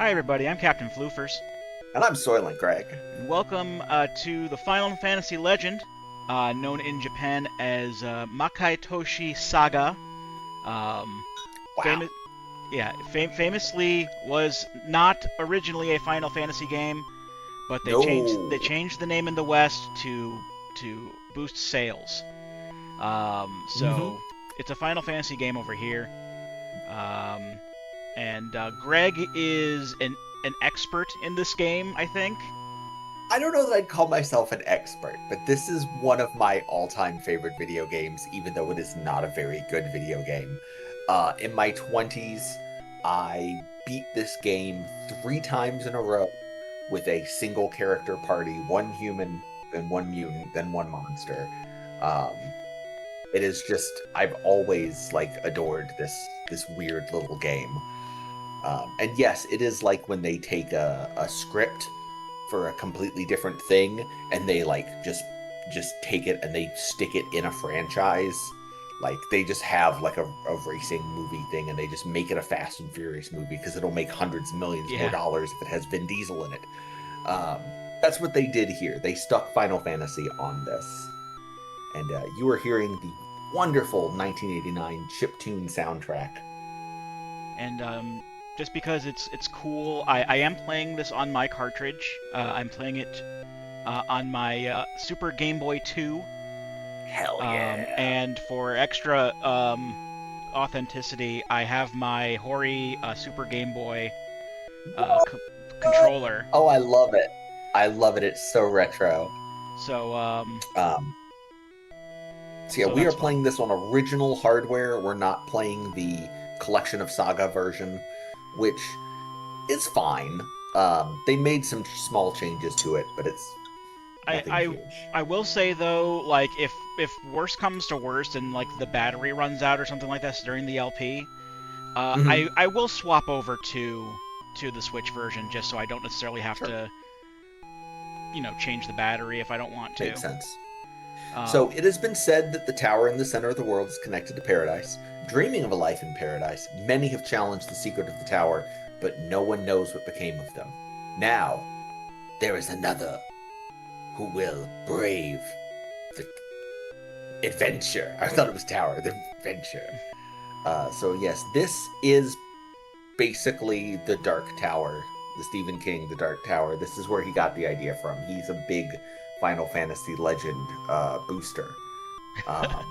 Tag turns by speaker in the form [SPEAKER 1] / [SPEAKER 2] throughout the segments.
[SPEAKER 1] Hi everybody, I'm Captain Floofers,
[SPEAKER 2] And I'm Soylent Greg.
[SPEAKER 1] and welcome to the Final Fantasy Legend, known in Japan as Makai Toshi Saga. Um,
[SPEAKER 2] Wow.
[SPEAKER 1] famous, famously was not originally a Final Fantasy game, but they
[SPEAKER 2] No.
[SPEAKER 1] changed the name in the West to boost sales.
[SPEAKER 2] hmm
[SPEAKER 1] So it's a Final Fantasy game over here. Um, and Greg is an expert in this game, I think.
[SPEAKER 2] I don't know that I'd call myself an expert, but this is one of my all-time favorite video games, even though it is not a very good video game. In my 20s, I beat this game 3 times in a row with a single character party, one human, then one mutant, then one monster. Um, it is just I've always adored this weird little game. And yes, it is like when they take a script for a completely different thing and they just take it and they stick it in a franchise. Like they just have like a racing movie thing and they just make it a Fast and Furious movie because it'll make hundreds of millions more
[SPEAKER 1] Yeah.
[SPEAKER 2] dollars if it has Vin Diesel in it. That's what they did here. They stuck Final Fantasy on this. And you are hearing the wonderful 1989 chiptune soundtrack.
[SPEAKER 1] And just because it's cool, I am playing this on my cartridge. I'm playing it on my Super Game Boy 2.
[SPEAKER 2] Hell yeah.
[SPEAKER 1] And for extra authenticity, I have my Hori Super Game Boy
[SPEAKER 2] What?
[SPEAKER 1] controller.
[SPEAKER 2] Oh, I love it. I love it. It's so retro.
[SPEAKER 1] So
[SPEAKER 2] Um, so yeah,
[SPEAKER 1] so
[SPEAKER 2] we are
[SPEAKER 1] that's fun.
[SPEAKER 2] playing this on original hardware. We're not playing the Collection of Saga version, which is fine. They made some small changes to it, but it's
[SPEAKER 1] I,
[SPEAKER 2] nothing
[SPEAKER 1] I
[SPEAKER 2] huge.
[SPEAKER 1] I will say though, like if worst comes to worst and like the battery runs out or something like this during the LP,
[SPEAKER 2] hmm
[SPEAKER 1] I will swap over to the Switch version just so I don't necessarily have
[SPEAKER 2] Sure,
[SPEAKER 1] to change the battery if I don't want to.
[SPEAKER 2] makes sense. So
[SPEAKER 1] Um,
[SPEAKER 2] it has been said that the tower in the center of the world is connected to paradise. Dreaming of a life in paradise, many have challenged the secret of the tower, but no one knows what became of them. Now, there is another who will brave the adventure. I thought it was tower, the adventure. So yes, this is basically the Dark Tower, the Stephen King, the Dark Tower. This is where he got the idea from. He's a big Final Fantasy Legend booster. Um,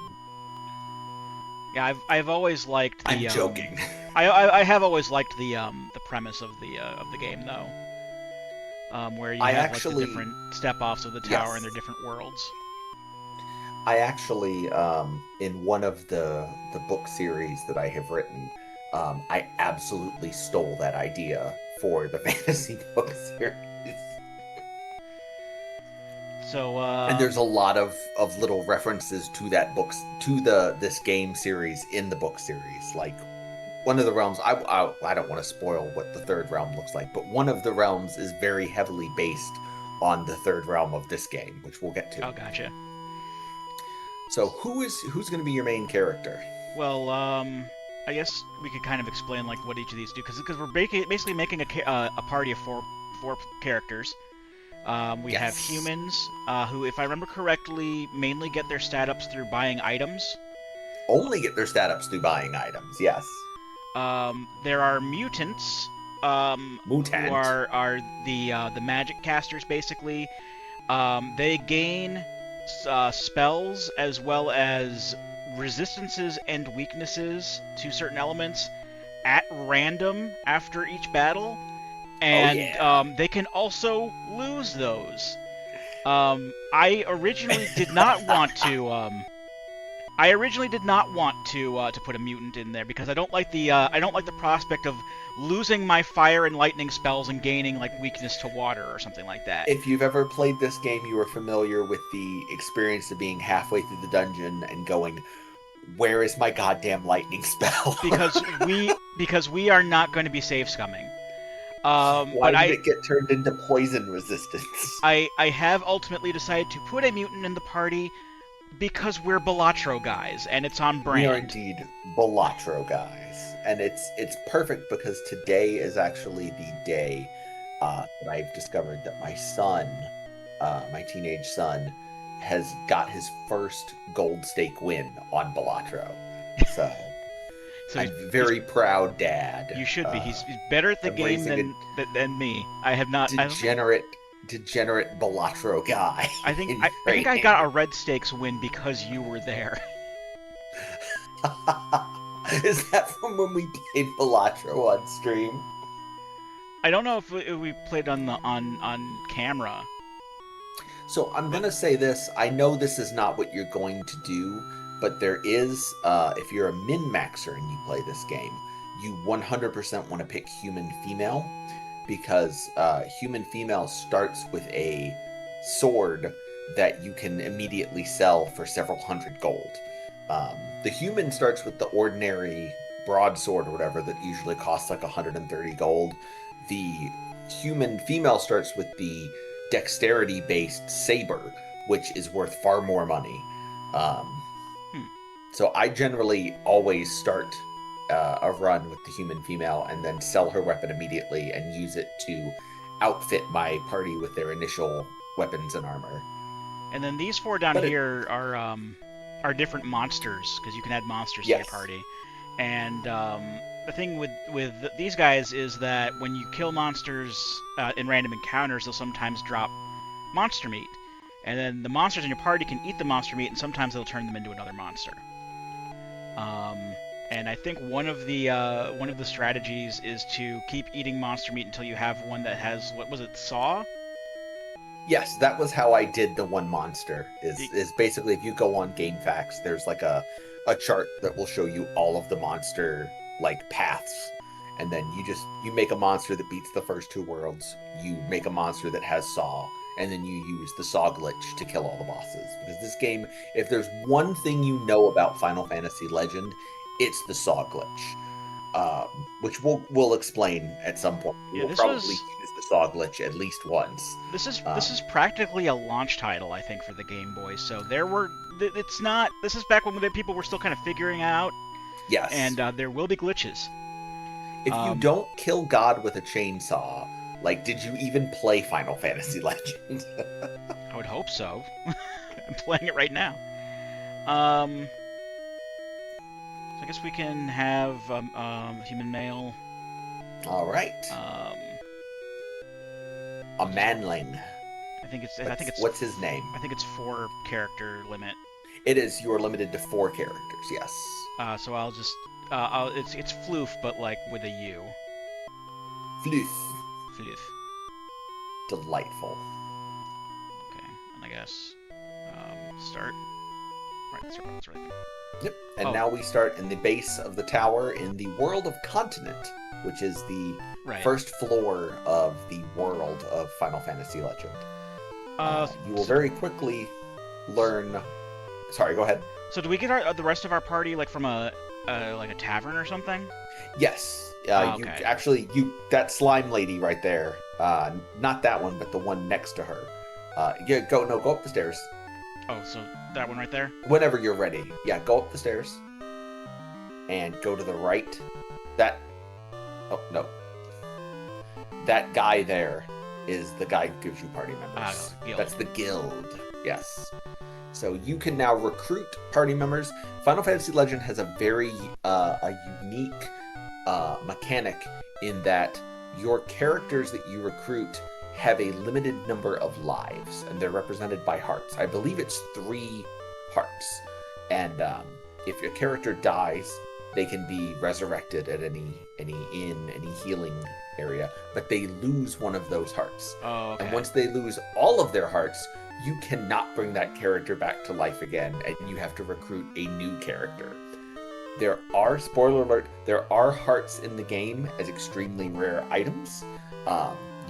[SPEAKER 1] yeah, I've always liked
[SPEAKER 2] I'm
[SPEAKER 1] the
[SPEAKER 2] joking.
[SPEAKER 1] I have always liked the premise of the game though, where you
[SPEAKER 2] I
[SPEAKER 1] have like the
[SPEAKER 2] actually,
[SPEAKER 1] different step offs of the tower and
[SPEAKER 2] yes,
[SPEAKER 1] their different worlds.
[SPEAKER 2] I actually, in one of the book series that I have written, I absolutely stole that idea for the fantasy book series.
[SPEAKER 1] So
[SPEAKER 2] And there's a lot of little references to that books to the this game series in the book series. Like one of the realms, I don't want to spoil what the third realm looks like, but one of the realms is very heavily based on the third realm of this game, which we'll get to.
[SPEAKER 1] oh, gotcha.
[SPEAKER 2] So who's going to be your main character?
[SPEAKER 1] Well, I guess we could kind of explain like what each of these do, because we're basically making a party of four characters. We have
[SPEAKER 2] Yes,
[SPEAKER 1] humans, who, if I remember correctly, mainly get their stat ups through buying items.
[SPEAKER 2] only get their stat ups through buying items. Yes,
[SPEAKER 1] There are mutants, who
[SPEAKER 2] mutant.
[SPEAKER 1] are the magic casters basically. They gain spells as well as resistances and weaknesses to certain elements at random after each battle,
[SPEAKER 2] Oh
[SPEAKER 1] and
[SPEAKER 2] yeah.
[SPEAKER 1] they can also lose those. I originally did not want to. I originally did not want to put a mutant in there because I don't like the prospect of losing my fire and lightning spells and gaining like weakness to water or something like that.
[SPEAKER 2] If you've ever played this game, you are familiar with the experience of being halfway through the dungeon and going, "Where is my goddamn lightning spell?
[SPEAKER 1] Because we are not going to be save scumming.
[SPEAKER 2] Why
[SPEAKER 1] But
[SPEAKER 2] did it get turned into poison resistance?"
[SPEAKER 1] I have ultimately decided to put a mutant in the party Because we're Balatro guys, and it's on
[SPEAKER 2] We are
[SPEAKER 1] brand.
[SPEAKER 2] indeed Balatro guys, and it's perfect because today is actually the day that I've discovered that my son, my teenage son, has got his first gold stake win on Balatro. So
[SPEAKER 1] So
[SPEAKER 2] I'm very proud, Dad.
[SPEAKER 1] you should be. He's better at the
[SPEAKER 2] I'm
[SPEAKER 1] game
[SPEAKER 2] raising
[SPEAKER 1] than me. I have not.
[SPEAKER 2] degenerate Balatro guy.
[SPEAKER 1] I think
[SPEAKER 2] in
[SPEAKER 1] I think I
[SPEAKER 2] training.
[SPEAKER 1] got a Red Stakes win because you were there.
[SPEAKER 2] Is that from when we played Balatro on stream?
[SPEAKER 1] I don't know if we played on camera.
[SPEAKER 2] So I'm gonna say this. I know this is not what you're going to do, but there is, if you're a min-maxer and you play this game, you 100% want to pick human female because human female starts with a sword that you can immediately sell for several hundred gold. The human starts with the ordinary broadsword or whatever that usually costs like 130 gold. The human female starts with the dexterity based saber, which is worth far more money. Um, So I generally always start a run with the human female and then sell her weapon immediately and use it to outfit my party with their initial weapons and armor.
[SPEAKER 1] And then these four down here are different monsters because you can add monsters to your party. And the thing with these guys is that when you kill monsters in random encounters, they'll sometimes drop monster meat, and then the monsters in your party can eat the monster meat, and sometimes they'll turn them into another monster. And I think one of the strategies is to keep eating monster meat until you have one that has, what was it, Saw?
[SPEAKER 2] Yes, that was how I did the one monster. Is basically if you go on GameFAQs, there's like a chart that will show you all of the monster like paths, and then you make a monster that beats the first two worlds. You make a monster that has Saw, and then you use the Saw glitch to kill all the bosses. Because this game, if there's one thing you know about Final Fantasy Legend, it's the Saw glitch, which we'll explain at some point. We'll probably use the Saw glitch at least once.
[SPEAKER 1] This is practically a launch title, I think, for the Game Boy. So it's not. This is back when the people were still kind of figuring out.
[SPEAKER 2] Yes.
[SPEAKER 1] And there will be glitches.
[SPEAKER 2] If you don't kill God with a chainsaw, like, did you even play Final Fantasy Legend?
[SPEAKER 1] I would hope so. I'm playing it right now. So I guess we can have human male.
[SPEAKER 2] All right. A manling.
[SPEAKER 1] I think it's.
[SPEAKER 2] What's his name?
[SPEAKER 1] I think it's 4 character limit.
[SPEAKER 2] It is. You are limited to 4 characters. Yes.
[SPEAKER 1] So I'll just. It's Floof, but like with a U.
[SPEAKER 2] Floof.
[SPEAKER 1] Floof.
[SPEAKER 2] Delightful.
[SPEAKER 1] Okay, and I guess start. Right, that's right there.
[SPEAKER 2] Yep. And now we start in the base of the tower in the world of Continent, which is the first floor of the world of Final Fantasy Legend. You will very quickly learn. Sorry, go ahead.
[SPEAKER 1] So do we get the rest of our party like from a tavern or something?
[SPEAKER 2] Yes.
[SPEAKER 1] Okay.
[SPEAKER 2] That slime lady right there. Not that one, but the one next to her. Go up the stairs.
[SPEAKER 1] Oh, so that one right there?
[SPEAKER 2] Whenever you're ready. Yeah, go up the stairs. And go to the right. Oh, no. That guy there is the guy who gives you party members.
[SPEAKER 1] Guild.
[SPEAKER 2] That's the guild. Yes. So you can now recruit party members. Final Fantasy Legend has a very unique mechanic in that your characters that you recruit have a limited number of lives, and they're represented by hearts. I believe it's 3 hearts. And if your character dies, they can be resurrected at any healing area, but they lose one of those hearts.
[SPEAKER 1] Oh, okay.
[SPEAKER 2] And once they lose all of their hearts, you cannot bring that character back to life again, and you have to recruit a new character. There are, spoiler alert, there are hearts in the game as extremely rare items.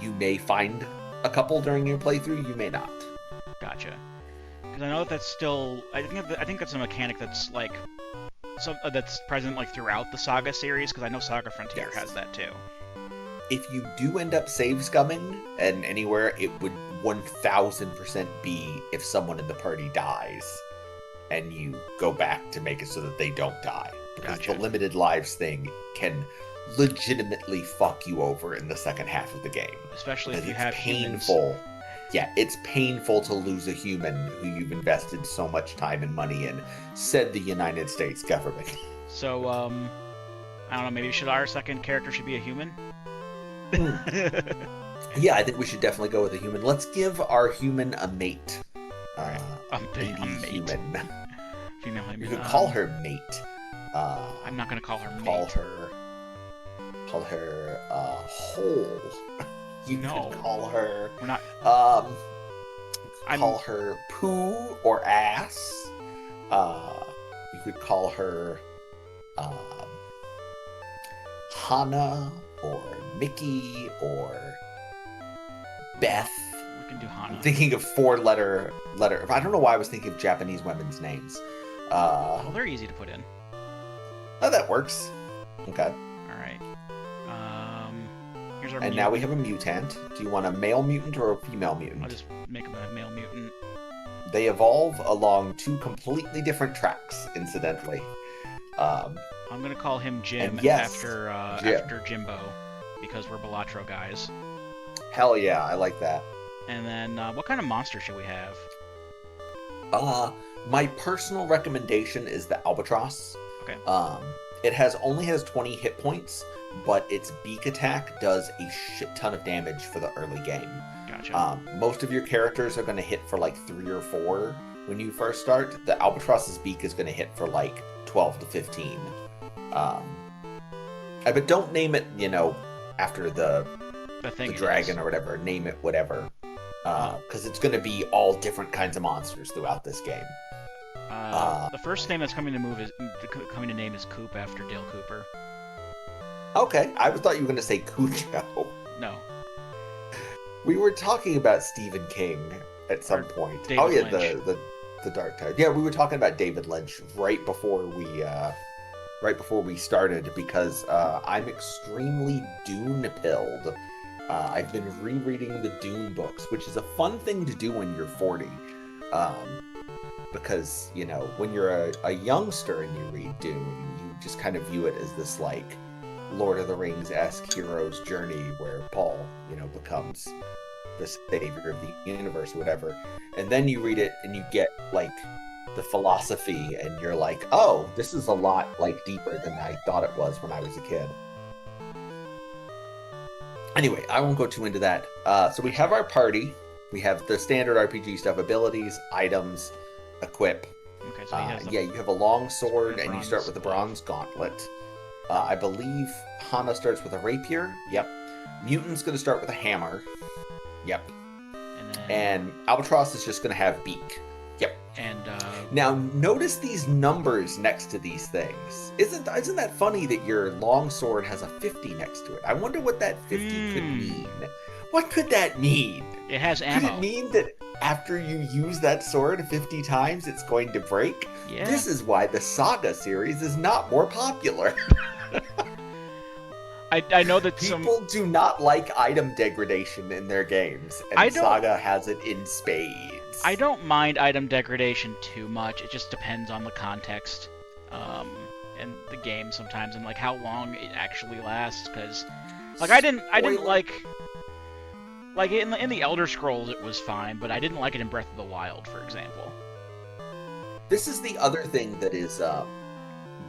[SPEAKER 2] You may find a couple during your playthrough, you may not.
[SPEAKER 1] Gotcha. Because I know that's still, I think that's a mechanic that's like, that's present like throughout the Saga series, because I know Saga Frontier has that too.
[SPEAKER 2] If you do end up save scumming and anywhere, it would 1000% be if someone in the party dies. and you go back to make it so that they don't die. Because
[SPEAKER 1] Gotcha.
[SPEAKER 2] the limited lives thing can legitimately fuck you over in the second half of the game.
[SPEAKER 1] Especially if
[SPEAKER 2] Because
[SPEAKER 1] you
[SPEAKER 2] it's
[SPEAKER 1] have humans.
[SPEAKER 2] painful. Yeah, it's painful to lose a human who you've invested so much time and money in, said the United States government.
[SPEAKER 1] So, I don't know, maybe our second character should be a human?
[SPEAKER 2] Yeah, I think we should definitely go with a human. Let's give our human a mate.
[SPEAKER 1] A
[SPEAKER 2] lady
[SPEAKER 1] mate.
[SPEAKER 2] human.
[SPEAKER 1] Female human.
[SPEAKER 2] You could call her mate.
[SPEAKER 1] I'm not gonna call her mate.
[SPEAKER 2] Call her whole. You could call her.
[SPEAKER 1] We're not.
[SPEAKER 2] Call her poo or ass. You could call her Hana or Mickey or Beth.
[SPEAKER 1] We can do Hana.
[SPEAKER 2] I'm thinking of four-letter. I don't know why I was thinking of Japanese women's names.
[SPEAKER 1] Well, they're easy to put in.
[SPEAKER 2] Oh, that works. Okay.
[SPEAKER 1] All right. Here's our.
[SPEAKER 2] And now we have a mutant. Do you want a male mutant or a female mutant?
[SPEAKER 1] I'll just make him a male mutant.
[SPEAKER 2] They evolve along two completely different tracks, incidentally.
[SPEAKER 1] I'm gonna call him Jim after Jimbo, because we're Balatro guys.
[SPEAKER 2] Hell yeah, I like that.
[SPEAKER 1] And then, what kind of monster should we have?
[SPEAKER 2] My personal recommendation is the Albatross.
[SPEAKER 1] Okay.
[SPEAKER 2] It only has 20 hit points, but its beak attack does a shit ton of damage for the early game.
[SPEAKER 1] Gotcha.
[SPEAKER 2] Most of your characters are going to hit for like 3 or 4 when you first start. The Albatross's beak is going to hit for like 12 to 15. But don't name it, after the dragon or whatever. Name it whatever. Because it's going to be all different kinds of monsters throughout this game.
[SPEAKER 1] The first name that's coming to name is Coop after Dale Cooper.
[SPEAKER 2] Okay, I thought you were going to say Cujo.
[SPEAKER 1] No.
[SPEAKER 2] We were talking about Stephen King at some point.
[SPEAKER 1] David
[SPEAKER 2] Lynch. the Dark Tide. Yeah, we were talking about David Lynch right before we started because I'm extremely Dune-pilled. I've been rereading the Dune books, which is a fun thing to do when you're 40. Because, when you're a youngster and you read Dune, you just kind of view it as this, like, Lord of the Rings-esque hero's journey where Paul, becomes the savior of the universe or whatever. And then you read it and you get, like, the philosophy and you're like, oh, this is a lot, like, deeper than I thought it was when I was a kid. Anyway, I won't go too into that. So we have our party. We have the standard RPG stuff, abilities, items, equip.
[SPEAKER 1] Okay, so
[SPEAKER 2] you have a long sword, and you start with the bronze gauntlet. I believe Hana starts with a rapier. Yep. Mutant's going to start with a hammer. Yep. And Albatross is just going to have beak. Yep.
[SPEAKER 1] And
[SPEAKER 2] now notice these numbers next to these things. Isn't that funny that your longsword has a 50 next to it? I wonder what that 50 could mean. What could that mean?
[SPEAKER 1] It has ammo.
[SPEAKER 2] Could it mean that after you use that sword 50 times, it's going to break?
[SPEAKER 1] Yeah.
[SPEAKER 2] This is why the Saga series is not more popular.
[SPEAKER 1] I know that
[SPEAKER 2] people do not like item degradation in their games, and Saga has it in spades.
[SPEAKER 1] I don't mind item degradation too much. It just depends on the context, and the game sometimes, and like how long it actually lasts. Because, like, I didn't like in the Elder Scrolls it was fine, but I didn't like it in Breath of the Wild, for example.
[SPEAKER 2] This is the other thing that is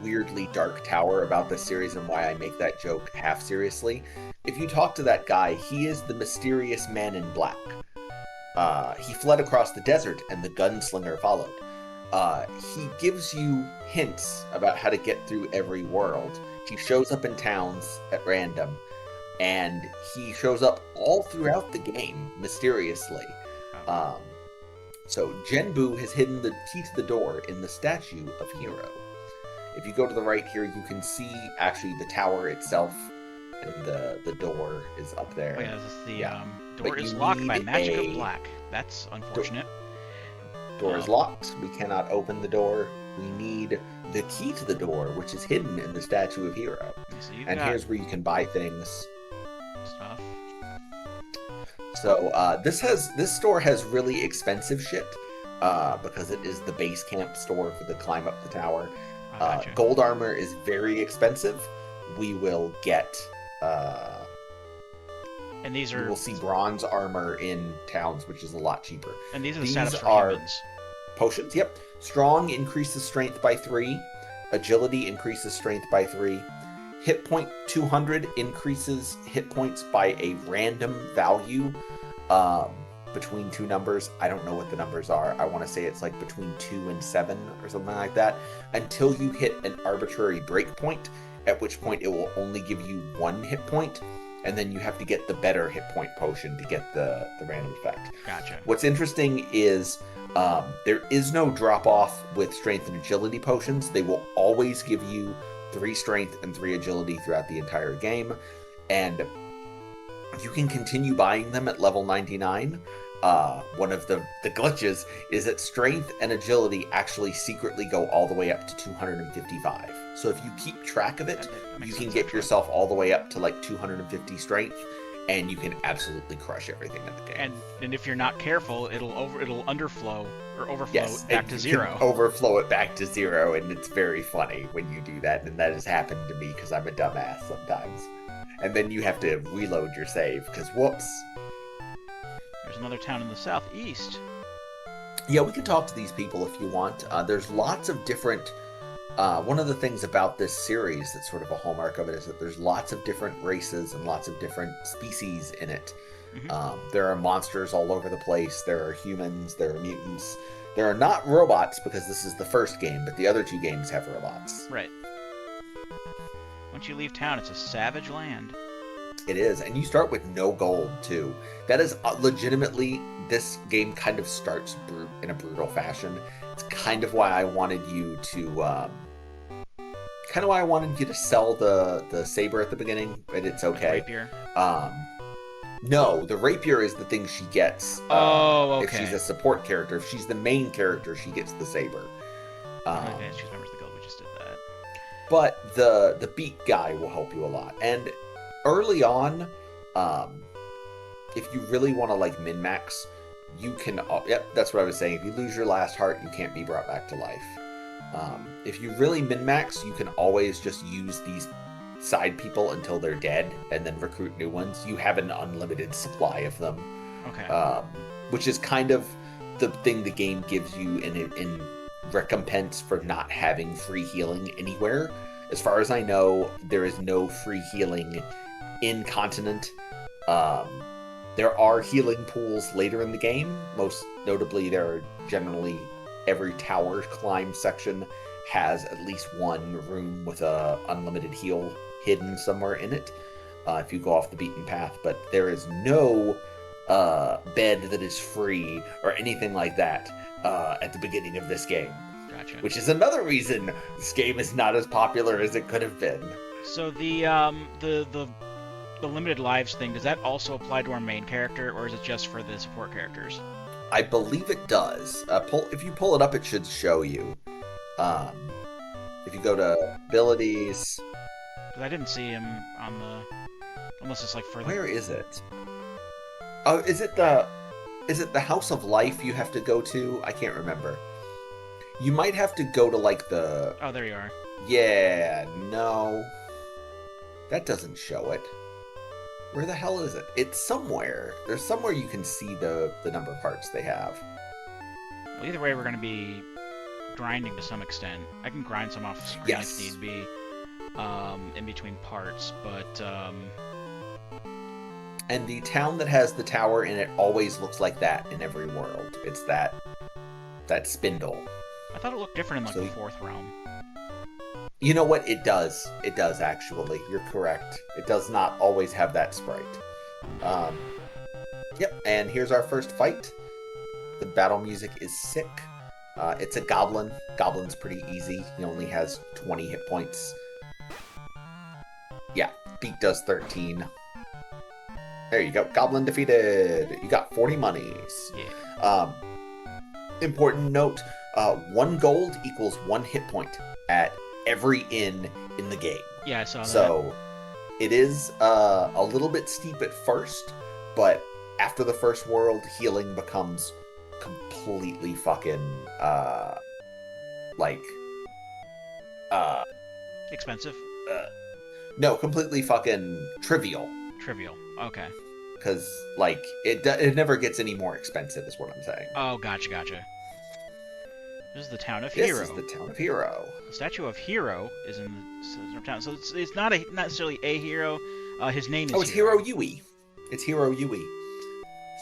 [SPEAKER 2] weirdly Dark Tower about this series, and why I make that joke half seriously. If you talk to that guy, he is the mysterious man in black. He fled across the desert, and the gunslinger followed. He gives you hints about how to get through every world. He shows up in towns at random, and he shows up all throughout the game, mysteriously. So Genbu has hidden the key to the door in the statue of Hero. If you go to the right here, you can see actually the tower itself, and the door is up there.
[SPEAKER 1] Oh yeah, the door is locked by magic of black. That's unfortunate.
[SPEAKER 2] Door is locked. We cannot open the door. We need the key to the door, which is hidden in the statue of Hero.
[SPEAKER 1] So
[SPEAKER 2] here's where you can buy things.
[SPEAKER 1] Stuff.
[SPEAKER 2] So this store has really expensive shit. because it is the base camp store for the climb up the tower.
[SPEAKER 1] Oh, gotcha.
[SPEAKER 2] Gold armor is very expensive. We will get.
[SPEAKER 1] And these
[SPEAKER 2] We
[SPEAKER 1] are.
[SPEAKER 2] will see bronze armor in towns, which is a lot cheaper.
[SPEAKER 1] And these are the
[SPEAKER 2] These
[SPEAKER 1] setups for
[SPEAKER 2] are
[SPEAKER 1] humans.
[SPEAKER 2] potions. Yep. Strong increases strength by 3. Agility increases strength by 3. Hit point 200 increases hit points by a random value between two numbers. I don't know what the numbers are. I want to say it's like between 2 and 7 or something like that. Until you hit an arbitrary break point, at which point it will only give you 1 hit point. And then you have to get the better hit point potion to get the random effect.
[SPEAKER 1] Gotcha.
[SPEAKER 2] What's interesting is there is no drop off with strength and agility potions. They will always give you 3 strength and 3 agility throughout the entire game. And you can continue buying them at level 99. One of the glitches is that strength and agility actually secretly go all the way up to 255. So if you keep track of it, you can get yourself all the way up to like 250 strength, and you can absolutely crush everything in the game.
[SPEAKER 1] And if you're not careful, it'll overflow back to
[SPEAKER 2] you
[SPEAKER 1] 0.
[SPEAKER 2] can overflow it back to 0, and it's very funny when you do that. And that has happened to me because I'm a dumbass sometimes. And then you have to reload your save because whoops.
[SPEAKER 1] There's another town in the southeast.
[SPEAKER 2] Yeah, we can talk to these people if you want. There's lots of different. One of the things about this series that's sort of a hallmark of it is that there's lots of different races and lots of different species in it.
[SPEAKER 1] Mm-hmm.
[SPEAKER 2] There are monsters all over the place. There are humans. There are mutants. There are not robots because this is the first game, but the other 2 games have robots.
[SPEAKER 1] Right. Once you leave town, it's a savage land.
[SPEAKER 2] It is, and you start with no gold too. That is legitimately, this game kind of starts in a brutal fashion. It's kind of why I wanted you to, sell the saber at the beginning, but it's okay.
[SPEAKER 1] Rapier.
[SPEAKER 2] No, the rapier is the thing she gets.
[SPEAKER 1] Okay.
[SPEAKER 2] If she's a support character, if she's the main character, she gets the saber.
[SPEAKER 1] Okay, she remembers the guild. We just did that.
[SPEAKER 2] But the beat guy will help you a lot, and early on, if you really want to like min-max, you can. Yep, that's what I was saying. If you lose your last heart, you can't be brought back to life. If you really min-max, you can always just use these side people until they're dead, and then recruit new ones. You have an unlimited supply of them.
[SPEAKER 1] Okay.
[SPEAKER 2] Which is kind of the thing the game gives you in recompense for not having free healing anywhere. As far as I know, there is no free healing in Continent. There are healing pools later in the game. Most notably, there are generally every tower climb section has at least one room with a unlimited heal hidden somewhere in it. If you go off the beaten path, but there is no bed that is free or anything like that at the beginning of this game.
[SPEAKER 1] Gotcha.
[SPEAKER 2] Which is another reason this game is not as popular as it could have been.
[SPEAKER 1] So the limited lives thing, does that also apply to our main character, or is it just for the support characters?
[SPEAKER 2] I believe it does. If you pull it up, it should show you. If you go to abilities,
[SPEAKER 1] Because I didn't see him on the, unless it's like further.
[SPEAKER 2] where is it? Oh, is it the House of Life you have to go to? I can't remember. You might have to go to like the.
[SPEAKER 1] Oh, there you are.
[SPEAKER 2] Yeah, no. That doesn't show it. Where the hell is it? It's somewhere. There's somewhere you can see the number of hearts they have.
[SPEAKER 1] Well, either way, we're going to be grinding to some extent. I can grind some off screen
[SPEAKER 2] Yes.
[SPEAKER 1] if need be, in between parts, but
[SPEAKER 2] And the town that has the tower in it always looks like that in every world. It's that spindle.
[SPEAKER 1] I thought it looked different in like
[SPEAKER 2] So-
[SPEAKER 1] the 4th realm.
[SPEAKER 2] You know what? It does. It does, actually. You're correct. It does not always have that sprite. Yep, and here's our first fight. The battle music is sick. It's a goblin. Goblin's pretty easy. He only has 20 hit points. Yeah, beat does 13. There you go. Goblin defeated. You got 40 monies.
[SPEAKER 1] Yeah.
[SPEAKER 2] Important note, 1 gold equals 1 hit point at every inn in the game.
[SPEAKER 1] Yeah, I saw that.
[SPEAKER 2] So it is a little bit steep at first, but after the first world, healing becomes completely fucking like uh,
[SPEAKER 1] Expensive?
[SPEAKER 2] uh no, completely fucking trivial.
[SPEAKER 1] Trivial. Okay.
[SPEAKER 2] Because like it never gets any more expensive, is what I'm saying.
[SPEAKER 1] Oh, gotcha. This is the town of
[SPEAKER 2] This
[SPEAKER 1] Hero.
[SPEAKER 2] is the town of Hero.
[SPEAKER 1] The statue of Hero is in the center of town, so it's not necessarily a hero. His name is.
[SPEAKER 2] Oh, it's Hero Yui. It's Hero Yui.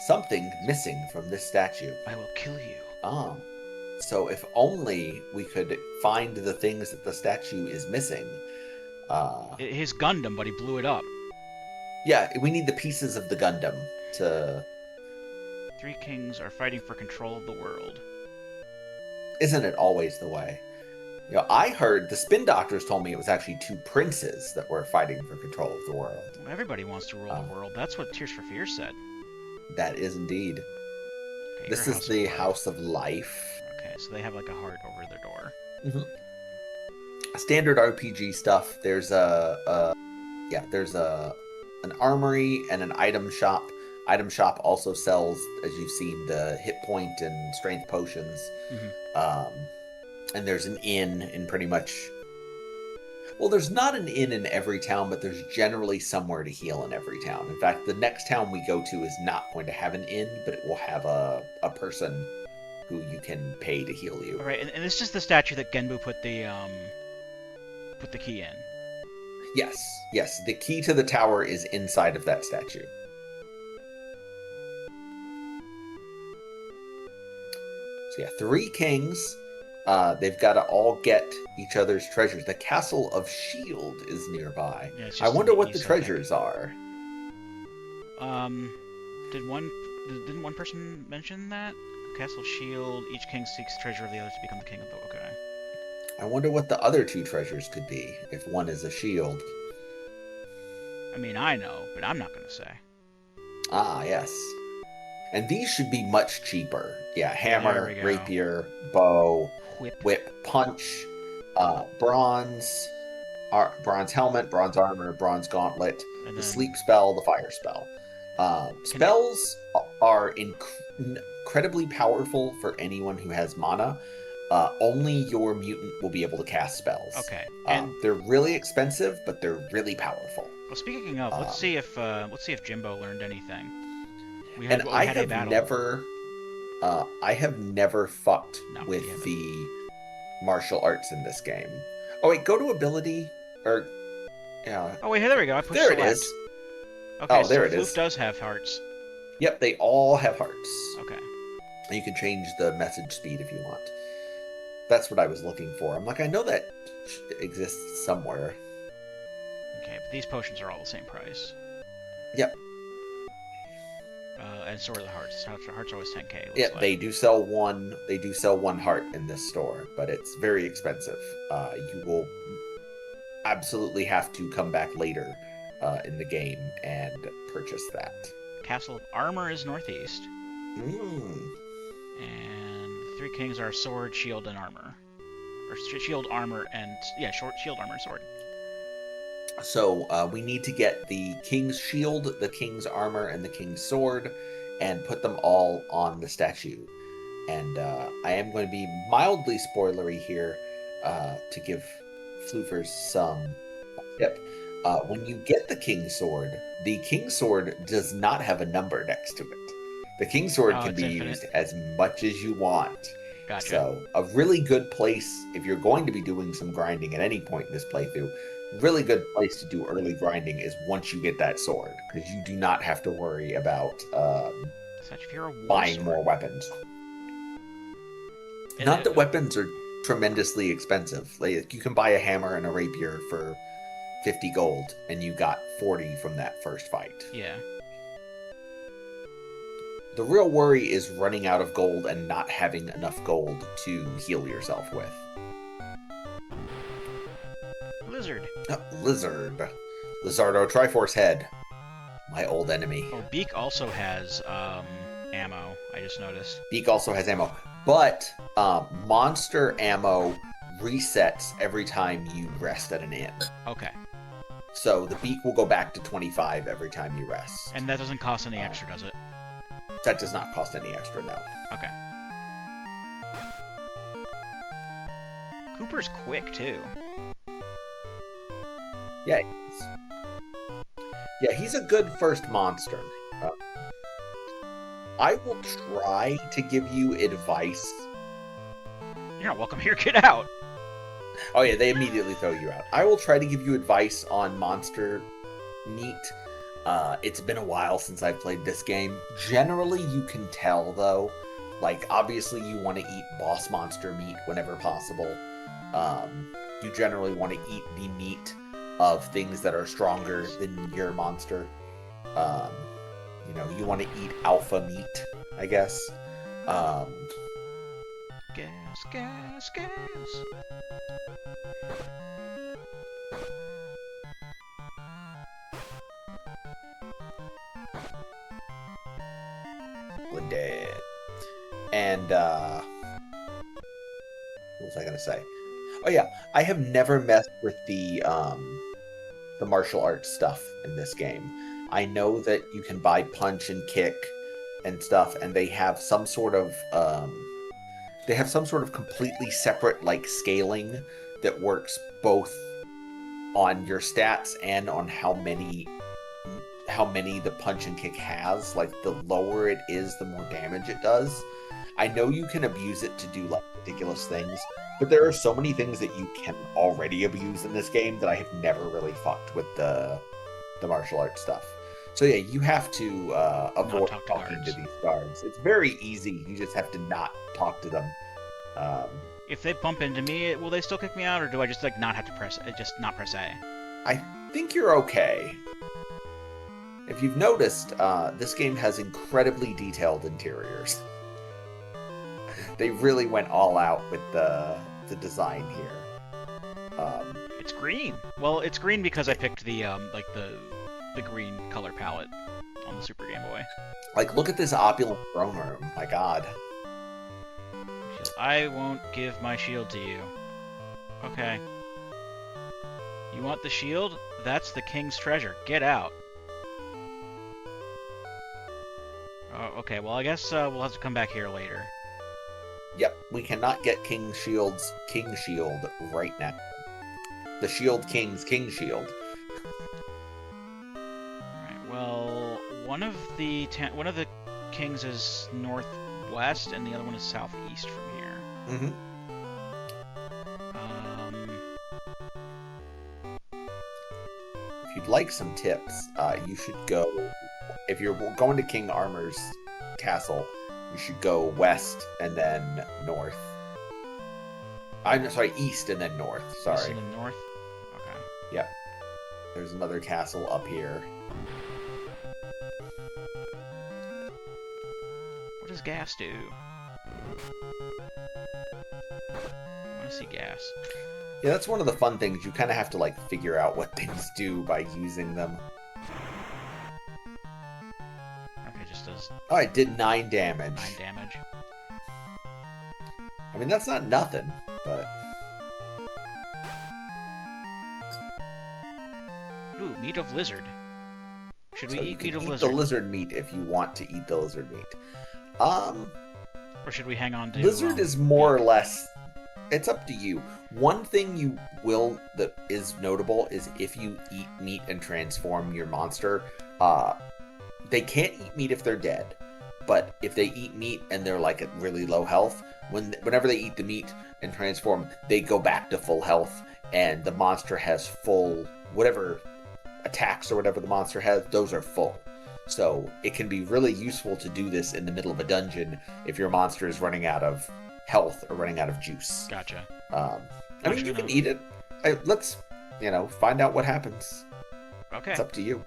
[SPEAKER 2] Something missing from this statue.
[SPEAKER 1] I will kill you.
[SPEAKER 2] Ah. So if only we could find the things that the statue is missing.
[SPEAKER 1] His Gundam, but he blew it up.
[SPEAKER 2] Yeah, we need the pieces of the Gundam to...
[SPEAKER 1] Three kings are fighting for control of the world.
[SPEAKER 2] Isn't it always the way? You know, I heard the Spin Doctors told me it was actually two princes that were fighting for control of the world.
[SPEAKER 1] Well, everybody wants to rule the world. That's what Tears for Fears said.
[SPEAKER 2] That is indeed.
[SPEAKER 1] Okay,
[SPEAKER 2] this is the House of Life.
[SPEAKER 1] Okay, so they have like a heart over their door.
[SPEAKER 2] Mm-hmm. Standard RPG stuff. There's there's an armory and an item shop. Item shop also sells, as you've seen, the hit point and strength potions.
[SPEAKER 1] Mm-hmm.
[SPEAKER 2] And there's an inn in pretty much... Well, there's not an inn in every town, but there's generally somewhere to heal in every town. In fact, the next town we go to is not going to have an inn, but it will have a person who you can pay to heal you.
[SPEAKER 1] All right, and this is the statue that Genbu put the key in.
[SPEAKER 2] Yes. The key to the tower is inside of that statue. So yeah, three kings. They've got to all get each other's treasures. The Castle of Shield is nearby.
[SPEAKER 1] Yeah,
[SPEAKER 2] I wonder what the treasures are.
[SPEAKER 1] Didn't one person mention that? Castle of Shield. Each king seeks treasure of the other to become the king of the. Okay.
[SPEAKER 2] I wonder what the other two treasures could be if one is a shield.
[SPEAKER 1] I mean, I know, but I'm not going to say.
[SPEAKER 2] Ah, yes. And these should be much cheaper. Yeah, hammer, rapier, bow, whip, punch, bronze helmet, bronze armor, bronze gauntlet, the sleep spell, the fire spell. Spells are incredibly powerful for anyone who has mana. Only your mutant will be able to cast spells.
[SPEAKER 1] Okay.
[SPEAKER 2] They're really expensive, but they're really powerful.
[SPEAKER 1] Well, speaking of, let's see if Jimbo learned anything.
[SPEAKER 2] I have never fucked with the martial arts in this game. Oh wait, go to ability or yeah.
[SPEAKER 1] Oh wait, there we go. I pushed
[SPEAKER 2] there.
[SPEAKER 1] Select.
[SPEAKER 2] It is.
[SPEAKER 1] Okay,
[SPEAKER 2] oh, there it is.
[SPEAKER 1] Floof does have hearts.
[SPEAKER 2] Yep, they all have hearts.
[SPEAKER 1] Okay.
[SPEAKER 2] And you can change the message speed if you want. That's what I was looking for. I'm like, I know that exists somewhere.
[SPEAKER 1] Okay, but these potions are all the same price.
[SPEAKER 2] Yep.
[SPEAKER 1] And so are the hearts. Hearts are always 10k.
[SPEAKER 2] Yeah, like. They do sell one. They do sell one heart in this store, but it's very expensive. You will absolutely have to come back later in the game and purchase that.
[SPEAKER 1] Castle of Armor is northeast.
[SPEAKER 2] Mm.
[SPEAKER 1] And the three kings are sword, shield, and armor. Or shield, armor, and shield, armor, and sword.
[SPEAKER 2] So we need to get the king's shield, the king's armor, and the king's sword, and put them all on the statue. And I am going to be mildly spoilery here to give floofers some tip. When you get the king's sword does not have a number next to it. The king's sword can be used as much as you want.
[SPEAKER 1] Gotcha.
[SPEAKER 2] So a really good place, if you're going to be doing some grinding at any point in this playthrough, really good place to do early grinding is once you get that sword, because you do not have to worry about buying more weapons. Not that weapons are tremendously expensive. Like, you can buy a hammer and a rapier for 50 gold, and you got 40 from that first fight.
[SPEAKER 1] Yeah.
[SPEAKER 2] The real worry is running out of gold and not having enough gold to heal yourself with.
[SPEAKER 1] Lizard.
[SPEAKER 2] Lizard. Lizardo Triforce Head. My old enemy.
[SPEAKER 1] Oh, Beak also has ammo, I just noticed.
[SPEAKER 2] Beak also has ammo. But monster ammo resets every time you rest at an inn.
[SPEAKER 1] Okay.
[SPEAKER 2] So the Beak will go back to 25 every time you rest.
[SPEAKER 1] And that doesn't cost any extra, does it?
[SPEAKER 2] That does not cost any extra, no.
[SPEAKER 1] Okay. Cooper's quick too.
[SPEAKER 2] Yeah, he's a good first monster. I will try to give you advice.
[SPEAKER 1] You're not welcome here. Get out.
[SPEAKER 2] Oh yeah, they immediately throw you out. I will try to give you advice on monster meat. It's been a while since I've played this game. Generally, you can tell though. Like, obviously, you want to eat boss monster meat whenever possible. You generally want to eat the meat of things that are stronger than your monster. You know, you want to eat alpha meat, I guess.
[SPEAKER 1] Gas, gas, gas.
[SPEAKER 2] Dead. And what was I gonna say? Oh yeah, I have never messed with the martial arts stuff in this game. I know that you can buy punch and kick and stuff, and they have some sort of completely separate like scaling that works both on your stats and on how many the punch and kick has. Like, the lower it is, the more damage it does. I know you can abuse it to do like ridiculous things, but there are so many things that you can already abuse in this game that I have never really fucked with the martial arts stuff. So yeah, you have to avoid talking to these guards. It's very easy. You just have to not talk to them.
[SPEAKER 1] If they bump into me, will they still kick me out, or do I just like not have to press A?
[SPEAKER 2] I think you're okay. If you've noticed, this game has incredibly detailed interiors. They really went all out with the design here.
[SPEAKER 1] It's green. Well, it's green because I picked the the green color palette on the Super Game Boy.
[SPEAKER 2] Like, look at this opulent throne room. My God.
[SPEAKER 1] I won't give my shield to you. Okay. You want the shield? That's the king's treasure. Get out. Oh, okay, well, I guess we'll have to come back here later.
[SPEAKER 2] Yep, we cannot get King Shield's King Shield right now. The Shield King's King Shield.
[SPEAKER 1] Alright, well, one of the kings is northwest, and the other one is southeast from here.
[SPEAKER 2] Mm-hmm. If you'd like some tips, you should go... If you're going to King Armor's castle, you should go west and then north. I'm sorry, east and then north. Sorry.
[SPEAKER 1] East and then north? Okay.
[SPEAKER 2] Yep. There's another castle up here.
[SPEAKER 1] What does gas do? I want to see gas.
[SPEAKER 2] Yeah, that's one of the fun things. You kind of have to, like, figure out what things do by using them.
[SPEAKER 1] Okay, just does...
[SPEAKER 2] Oh, it did 9 damage.
[SPEAKER 1] 9 damage.
[SPEAKER 2] I mean, that's not nothing, but...
[SPEAKER 1] Ooh, meat of lizard. Should we eat meat of
[SPEAKER 2] lizard? The lizard meat if you want to eat the lizard meat.
[SPEAKER 1] Or should we hang on to...
[SPEAKER 2] Lizard is more or less... It's up to you. One thing that is notable is if you eat meat and transform your monster, they can't eat meat if they're dead. But if they eat meat and they're like at really low health, whenever they eat the meat and transform, they go back to full health, and the monster has full whatever attacks or whatever the monster has, those are full. So it can be really useful to do this in the middle of a dungeon if your monster is running out of health or running out of juice.
[SPEAKER 1] Gotcha.
[SPEAKER 2] I mean, you can eat it. Let's, find out what happens.
[SPEAKER 1] Okay.
[SPEAKER 2] It's up to you.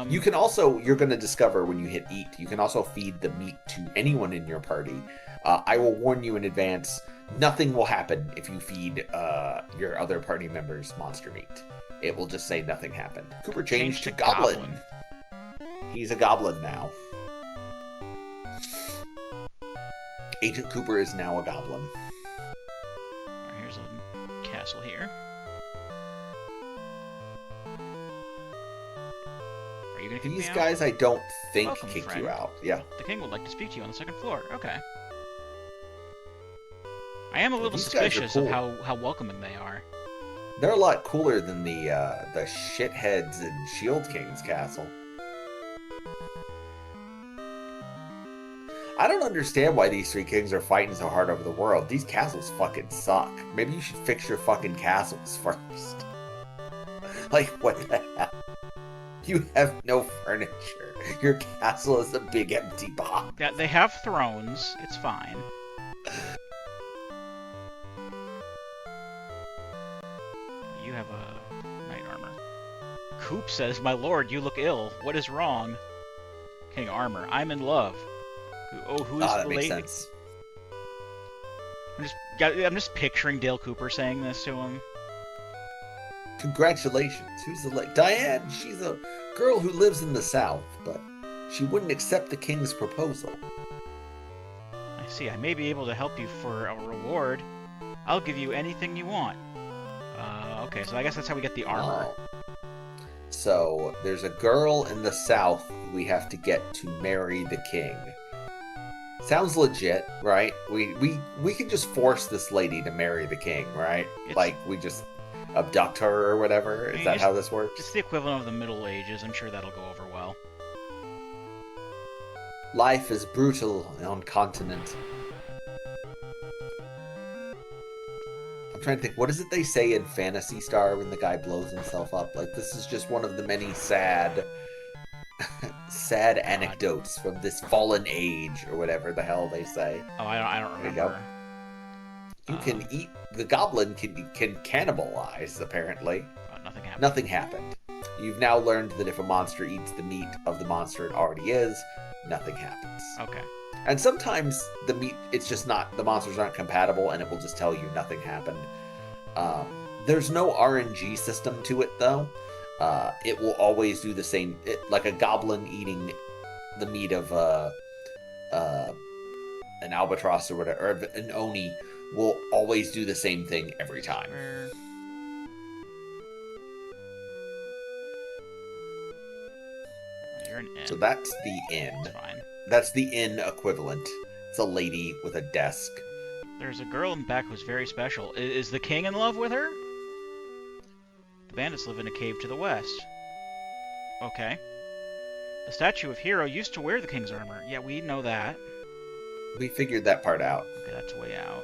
[SPEAKER 1] You
[SPEAKER 2] can also, you're going to discover when you hit eat, you can also feed the meat to anyone in your party. I will warn you in advance, nothing will happen if you feed your other party members monster meat. It will just say nothing happened. Cooper changed to goblin. He's a goblin now. Agent Cooper is now a goblin.
[SPEAKER 1] Here's a castle here. Are you gonna kick me out?
[SPEAKER 2] These guys, I don't think,
[SPEAKER 1] Welcome,
[SPEAKER 2] kick
[SPEAKER 1] friend.
[SPEAKER 2] you out. Yeah.
[SPEAKER 1] The king would like to speak to you on the second floor. Okay. I am a little
[SPEAKER 2] These guys are
[SPEAKER 1] suspicious of
[SPEAKER 2] cool.
[SPEAKER 1] how welcoming they are.
[SPEAKER 2] They're a lot cooler than the shitheads in Shield King's castle. I don't understand why these three kings are fighting so hard over the world. These castles fucking suck. Maybe you should fix your fucking castles first. Like, what the hell? You have no furniture. Your castle is a big empty box.
[SPEAKER 1] Yeah, they have thrones. It's fine. You have a knight armor. Coop says, "My lord, you look ill. What is wrong?" King Armor, I'm in love. Oh, who is
[SPEAKER 2] Ah,
[SPEAKER 1] the
[SPEAKER 2] that makes
[SPEAKER 1] lady?
[SPEAKER 2] sense.
[SPEAKER 1] I'm just picturing Dale Cooper saying this to him.
[SPEAKER 2] Congratulations. Who's the Diane? She's a girl who lives in the South, but she wouldn't accept the king's proposal.
[SPEAKER 1] I see. I may be able to help you for a reward. I'll give you anything you want. Okay, so I guess that's how we get the armor.
[SPEAKER 2] Oh. So there's a girl in the South who we have to get to marry the king. Sounds legit, right? We can just force this lady to marry the king, right? Like we just abduct her or whatever. Is that how this works?
[SPEAKER 1] It's the equivalent of the Middle Ages. I'm sure that'll go over well.
[SPEAKER 2] Life is brutal on continent. I'm trying to think, what is it they say in Phantasy Star when the guy blows himself up? Like, this is just one of the many sad anecdotes from this fallen age, or whatever the hell they say.
[SPEAKER 1] Oh, I don't remember.
[SPEAKER 2] You can eat, the goblin can cannibalize, apparently.
[SPEAKER 1] Nothing happened.
[SPEAKER 2] Nothing happened. You've now learned that if a monster eats the meat of the monster it already is, nothing happens.
[SPEAKER 1] Okay.
[SPEAKER 2] And sometimes the meat, it's just not, the monsters aren't compatible and it will just tell you nothing happened. There's no RNG system to it, though. It will always do the same, like a goblin eating the meat of an albatross or whatever, or an oni will always do the same thing every time.
[SPEAKER 1] You're an inn.
[SPEAKER 2] So that's the inn.
[SPEAKER 1] That's fine.
[SPEAKER 2] That's the inn equivalent. It's a lady with a desk.
[SPEAKER 1] There's a girl in the back who's very special. Is the king in love with her? The bandits live in a cave to the west. Okay. The statue of Hero used to wear the king's armor. Yeah, we know that.
[SPEAKER 2] We figured that part out.
[SPEAKER 1] Okay, that's way out.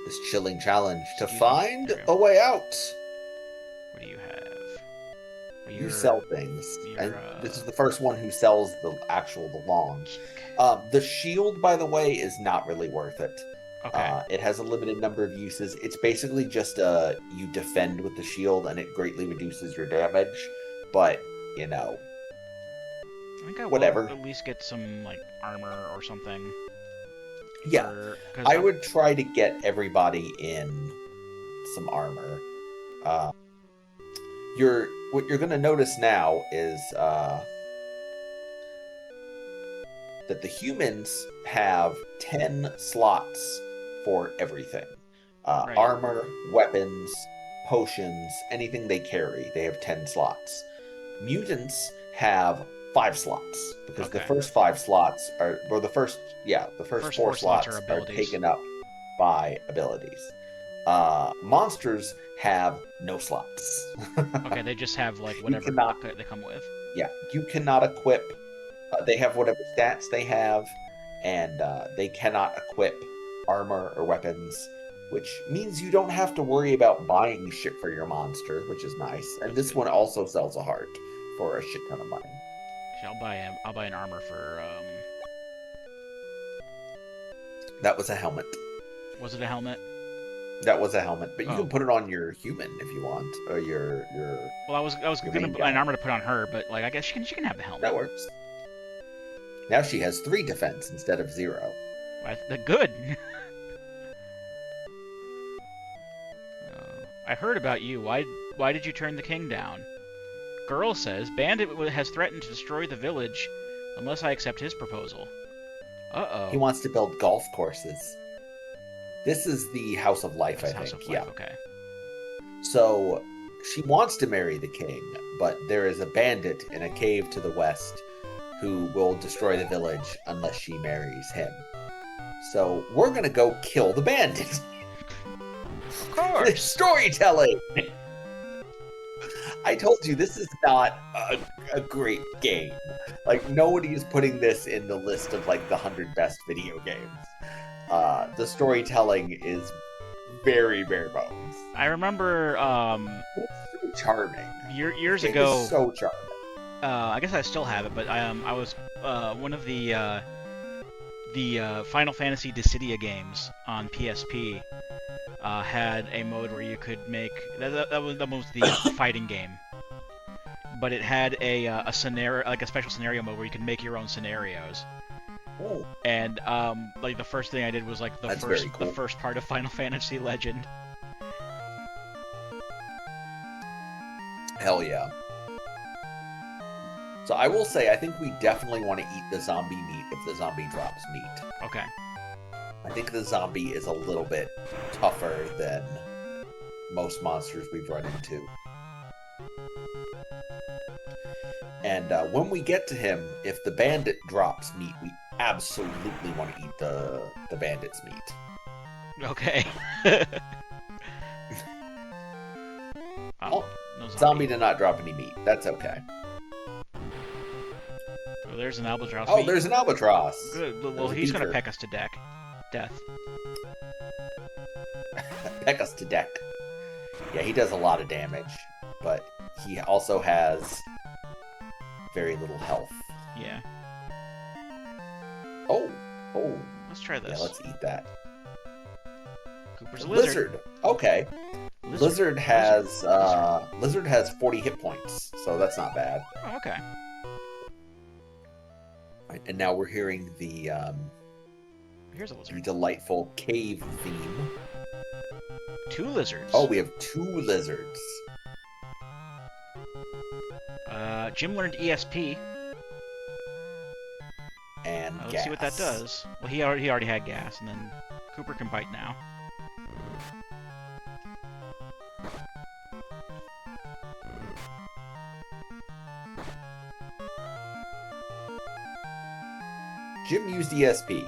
[SPEAKER 2] This chilling challenge to
[SPEAKER 1] Excuse me.
[SPEAKER 2] find
[SPEAKER 1] There we go.
[SPEAKER 2] a way out.
[SPEAKER 1] What do you have?
[SPEAKER 2] You sell things, and this is the first one who sells the long. The shield, by the way, is not really worth it.
[SPEAKER 1] Okay.
[SPEAKER 2] It has a limited number of uses. It's basically just you defend with the shield, and it greatly reduces your damage. But you know,
[SPEAKER 1] I think I
[SPEAKER 2] whatever.
[SPEAKER 1] will at least get some like armor or something.
[SPEAKER 2] Yeah, I would try to get everybody in some armor. What you're going to notice now is that the humans have 10 slots for everything.
[SPEAKER 1] Right.
[SPEAKER 2] Armor, weapons, potions, anything they carry. They have 10 slots. Mutants have 5 slots because the first 5 slots are, or the first 4 slots are taken up by abilities. Monsters have no slots.
[SPEAKER 1] Okay, they just have like whatever they come with.
[SPEAKER 2] Yeah, you cannot equip. They have whatever stats they have, and they cannot equip armor or weapons, which means you don't have to worry about buying shit for your monster, which is nice. And this one also sells a heart for a shit ton of money.
[SPEAKER 1] Actually, I'll buy an armor for.
[SPEAKER 2] That was a helmet.
[SPEAKER 1] Was it a helmet?
[SPEAKER 2] That was a helmet, but you can put it on your human if you want, or your.
[SPEAKER 1] Well, I was gonna buy an armor to put on her, but like I guess she can have the helmet.
[SPEAKER 2] That works. Now she has 3 defense instead of 0.
[SPEAKER 1] Good. I heard about you. Why did you turn the king down? Girl says Bandit has threatened to destroy the village unless I accept his proposal. Uh-oh.
[SPEAKER 2] He wants to build golf courses. This is the House of Life, I think.
[SPEAKER 1] House of Life,
[SPEAKER 2] yeah.
[SPEAKER 1] Okay.
[SPEAKER 2] So she wants to marry the king, but there is a bandit in a cave to the west who will destroy the village unless she marries him. So we're gonna go kill the bandit.
[SPEAKER 1] Of course.
[SPEAKER 2] Storytelling. I told you this is not a great game. Like, nobody is putting this in the list of like the 100 best video games. The storytelling is very bare bones.
[SPEAKER 1] I remember
[SPEAKER 2] It's so charming.
[SPEAKER 1] years
[SPEAKER 2] It
[SPEAKER 1] ago.
[SPEAKER 2] is so charming.
[SPEAKER 1] I guess I still have it, but I was one of the Final Fantasy Dissidia games on PSP had a mode where you could make that was the fighting game, but it had a scenario, like a special scenario mode where you could make your own scenarios.
[SPEAKER 2] Oh,
[SPEAKER 1] And like the first thing I did was like
[SPEAKER 2] That's very cool.
[SPEAKER 1] the first part of Final Fantasy Legend.
[SPEAKER 2] hell yeah. So I will say, I think we definitely want to eat the zombie meat if the zombie drops meat.
[SPEAKER 1] Okay.
[SPEAKER 2] I think the zombie is a little bit tougher than most monsters we've run into. And when we get to him, if the bandit drops meat, we absolutely want to eat the bandit's meat.
[SPEAKER 1] Okay.
[SPEAKER 2] Oh,
[SPEAKER 1] no
[SPEAKER 2] zombie did not drop any meat. That's okay.
[SPEAKER 1] Oh, there's an albatross.
[SPEAKER 2] Oh, there's an albatross.
[SPEAKER 1] Good. Well,
[SPEAKER 2] There's a
[SPEAKER 1] he's gonna
[SPEAKER 2] beaver.
[SPEAKER 1] peck us to death.
[SPEAKER 2] Peck us to death. Yeah, he does a lot of damage, but he also has very little health.
[SPEAKER 1] Yeah.
[SPEAKER 2] Oh.
[SPEAKER 1] Let's try this.
[SPEAKER 2] Yeah, let's eat that.
[SPEAKER 1] Cooper's a lizard.
[SPEAKER 2] Lizard. Okay. Lizard has 40 hit points, so that's not bad.
[SPEAKER 1] Oh, okay.
[SPEAKER 2] Right, and now we're hearing the
[SPEAKER 1] Here's a lizard.
[SPEAKER 2] delightful cave theme.
[SPEAKER 1] 2 lizards.
[SPEAKER 2] Oh, we have 2 lizards.
[SPEAKER 1] Jim learned ESP.
[SPEAKER 2] And
[SPEAKER 1] Let's
[SPEAKER 2] gas.
[SPEAKER 1] see what that does. Well, he already had gas, and then Cooper can bite now.
[SPEAKER 2] Jim used ESP.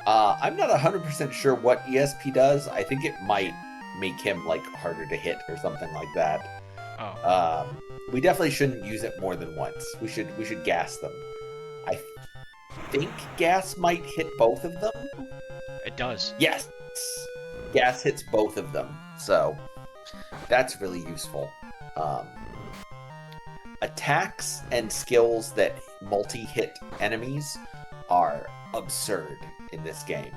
[SPEAKER 2] I'm not 100% sure what ESP does. I think it might make him like harder to hit or something like that.
[SPEAKER 1] Oh.
[SPEAKER 2] We definitely shouldn't use it more than once. We should gas them. I think gas might hit both of them.
[SPEAKER 1] It does.
[SPEAKER 2] Yes, gas hits both of them, so that's really useful. Attacks and skills that multi-hit enemies are absurd in this game.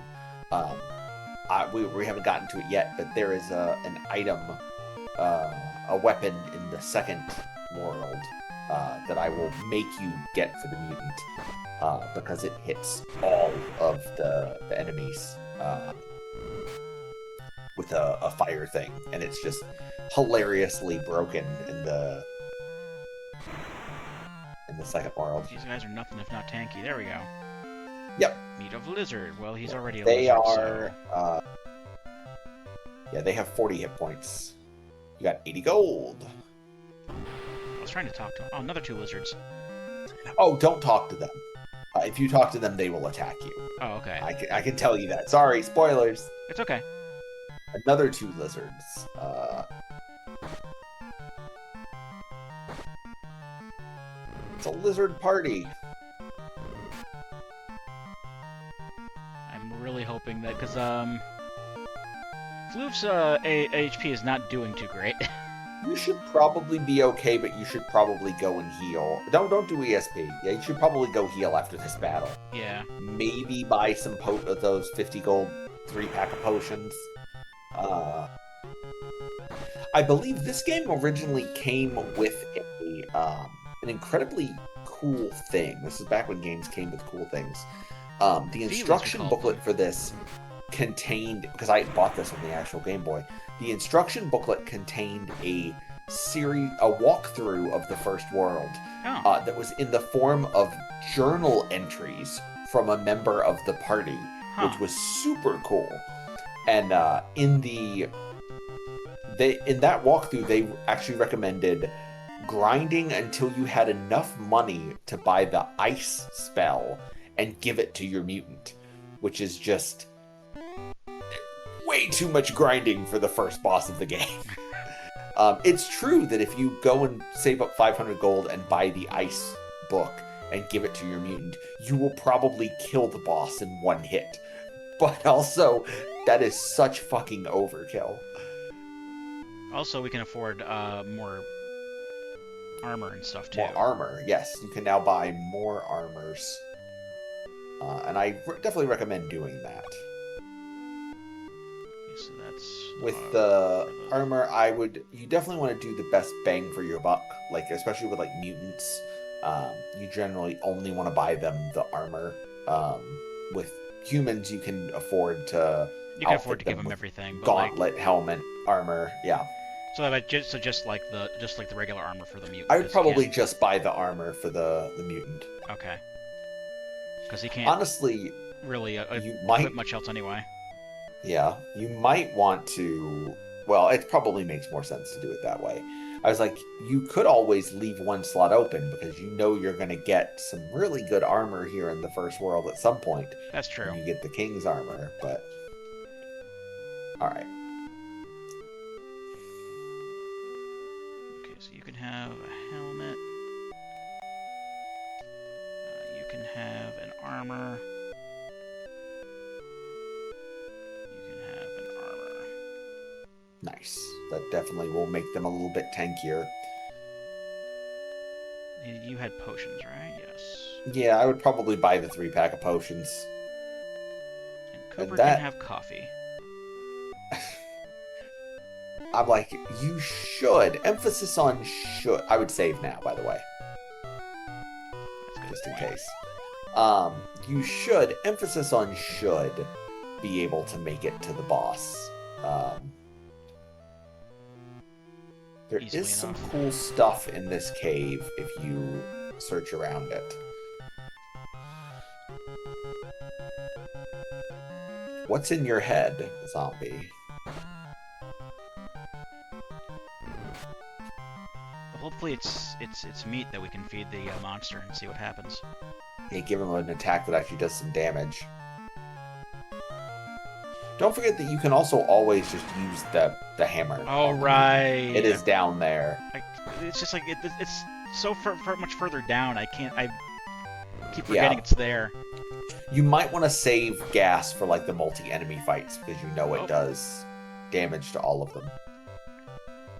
[SPEAKER 2] We haven't gotten to it yet, but there is an item, a weapon in the second world that I will make you get for the mutant, because it hits all of the enemies with a fire thing, and it's just hilariously broken in the second world.
[SPEAKER 1] These guys are nothing if not tanky. There we go.
[SPEAKER 2] Yep.
[SPEAKER 1] Meat of lizard. Well, he's already a
[SPEAKER 2] They
[SPEAKER 1] lizard.
[SPEAKER 2] are, yeah, they have 40 hit points. You got 80 gold.
[SPEAKER 1] I was trying to talk to him. Oh, another 2 lizards.
[SPEAKER 2] Oh, don't talk to them. If you talk to them, they will attack you.
[SPEAKER 1] Oh, okay.
[SPEAKER 2] I can tell you that. Sorry, spoilers.
[SPEAKER 1] It's okay.
[SPEAKER 2] Another 2 lizards. It's a lizard party.
[SPEAKER 1] I'm really hoping that, because, Floof's, HP is not doing too great.
[SPEAKER 2] You should probably be okay, but you should probably go and heal. Don't do ESP. Yeah, you should probably go heal after this battle.
[SPEAKER 1] Yeah.
[SPEAKER 2] Maybe buy some of those 50 gold 3-pack of potions. I believe this game originally came with an incredibly cool thing. This is back when games came with cool things. The instruction booklet for this contained, because I bought this on the actual Game Boy, the instruction booklet contained a walkthrough of the first world that was in the form of journal entries from a member of the party, which was super cool. And in that walkthrough, they actually recommended grinding until you had enough money to buy the ice spell and give it to your mutant, which is just way too much grinding for the first boss of the game. It's true that if you go and save up 500 gold and buy the ice book and give it to your mutant, you will probably kill the boss in one hit. But also, that is such fucking overkill.
[SPEAKER 1] Also, we can afford more armor and stuff too.
[SPEAKER 2] More armor, yes. You can now buy more armors. And I definitely recommend doing that.
[SPEAKER 1] Okay, so that's
[SPEAKER 2] With the armor, you definitely want to do the best bang for your buck, like especially with like mutants. You generally only want to buy them the armor. With humans, you can afford to
[SPEAKER 1] give them everything. But
[SPEAKER 2] gauntlet, helmet, armor, yeah.
[SPEAKER 1] So just like the regular armor for the mutant.
[SPEAKER 2] I would probably just buy the armor for the mutant.
[SPEAKER 1] Okay. Because he can't
[SPEAKER 2] honestly
[SPEAKER 1] really
[SPEAKER 2] might
[SPEAKER 1] equip much else anyway.
[SPEAKER 2] Yeah, you might want to. Well, it probably makes more sense to do it that way. I was like, you could always leave one slot open because you know you're going to get some really good armor here in the first world at some point.
[SPEAKER 1] That's true.
[SPEAKER 2] You get the king's armor, but all right.
[SPEAKER 1] Okay, so you can have a helmet. You can have an armor.
[SPEAKER 2] Nice. That definitely will make them a little bit tankier.
[SPEAKER 1] You had potions, right? Yes.
[SPEAKER 2] Yeah, I would probably buy the 3-pack of potions.
[SPEAKER 1] And Cooper can have coffee.
[SPEAKER 2] I'm like, you should. Emphasis on should. I would save now, by the way. Just in case. You should. Emphasis on should be able to make it to the boss. There is some cool stuff in this cave if you search around it. What's in your head, zombie?
[SPEAKER 1] Well, hopefully it's meat that we can feed the monster and see what happens.
[SPEAKER 2] Yeah, give him an attack that actually does some damage. Don't forget that you can also always just use the hammer.
[SPEAKER 1] Oh, right.
[SPEAKER 2] It is down there.
[SPEAKER 1] It's just like it's so much further down. I keep forgetting it's there.
[SPEAKER 2] You might want to save gas for like the multi-enemy fights because you know it does damage to all of them.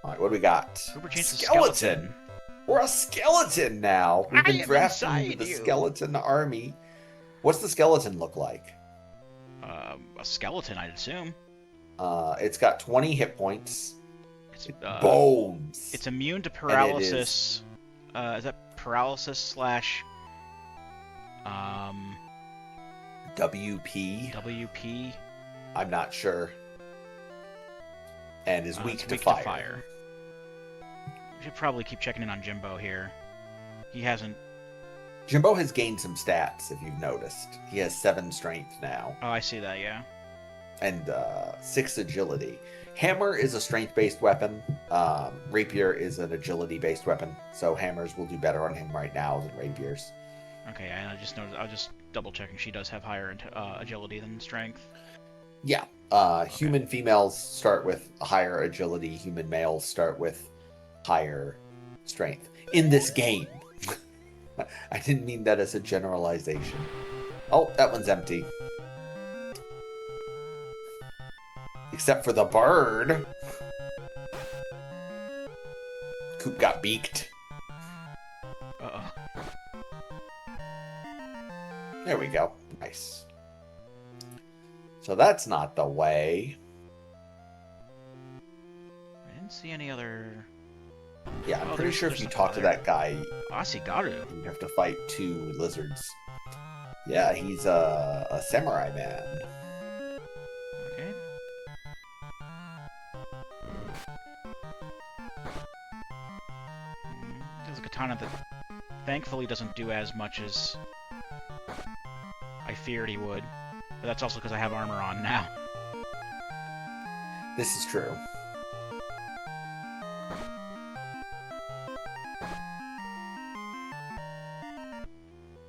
[SPEAKER 2] All right, what do we got?
[SPEAKER 1] Skeleton.
[SPEAKER 2] We're a skeleton now. We've been drafted into the skeleton army. What's the skeleton look like?
[SPEAKER 1] A skeleton, I'd assume.
[SPEAKER 2] It's got 20 hit points.
[SPEAKER 1] It's
[SPEAKER 2] bones.
[SPEAKER 1] It's immune to paralysis. Is that paralysis /
[SPEAKER 2] WP?
[SPEAKER 1] WP?
[SPEAKER 2] I'm not sure. And is weak to fire.
[SPEAKER 1] We should probably keep checking in on Jimbo here. He hasn't...
[SPEAKER 2] Jimbo has gained some stats, if you've noticed. He has 7 strength now.
[SPEAKER 1] Oh, I see that, yeah.
[SPEAKER 2] And 6 agility. Hammer is a strength-based weapon. Rapier is an agility-based weapon. So hammers will do better on him right now than rapiers.
[SPEAKER 1] Okay, and I just noticed. I was just double-checking. She does have higher agility than strength.
[SPEAKER 2] Yeah. Human females start with higher agility. Human males start with higher strength. In this game. I didn't mean that as a generalization. Oh, that one's empty. Except for the bird. Coop got beaked.
[SPEAKER 1] Uh-oh.
[SPEAKER 2] There we go. Nice. So that's not the way.
[SPEAKER 1] I didn't see any other...
[SPEAKER 2] Yeah, I'm pretty sure if you talk to that guy...
[SPEAKER 1] Ashigaru.
[SPEAKER 2] You have to fight 2 lizards. Yeah, he's a samurai man.
[SPEAKER 1] Okay. There's a katana that thankfully doesn't do as much as I feared he would. But that's also because I have armor on now.
[SPEAKER 2] This is true.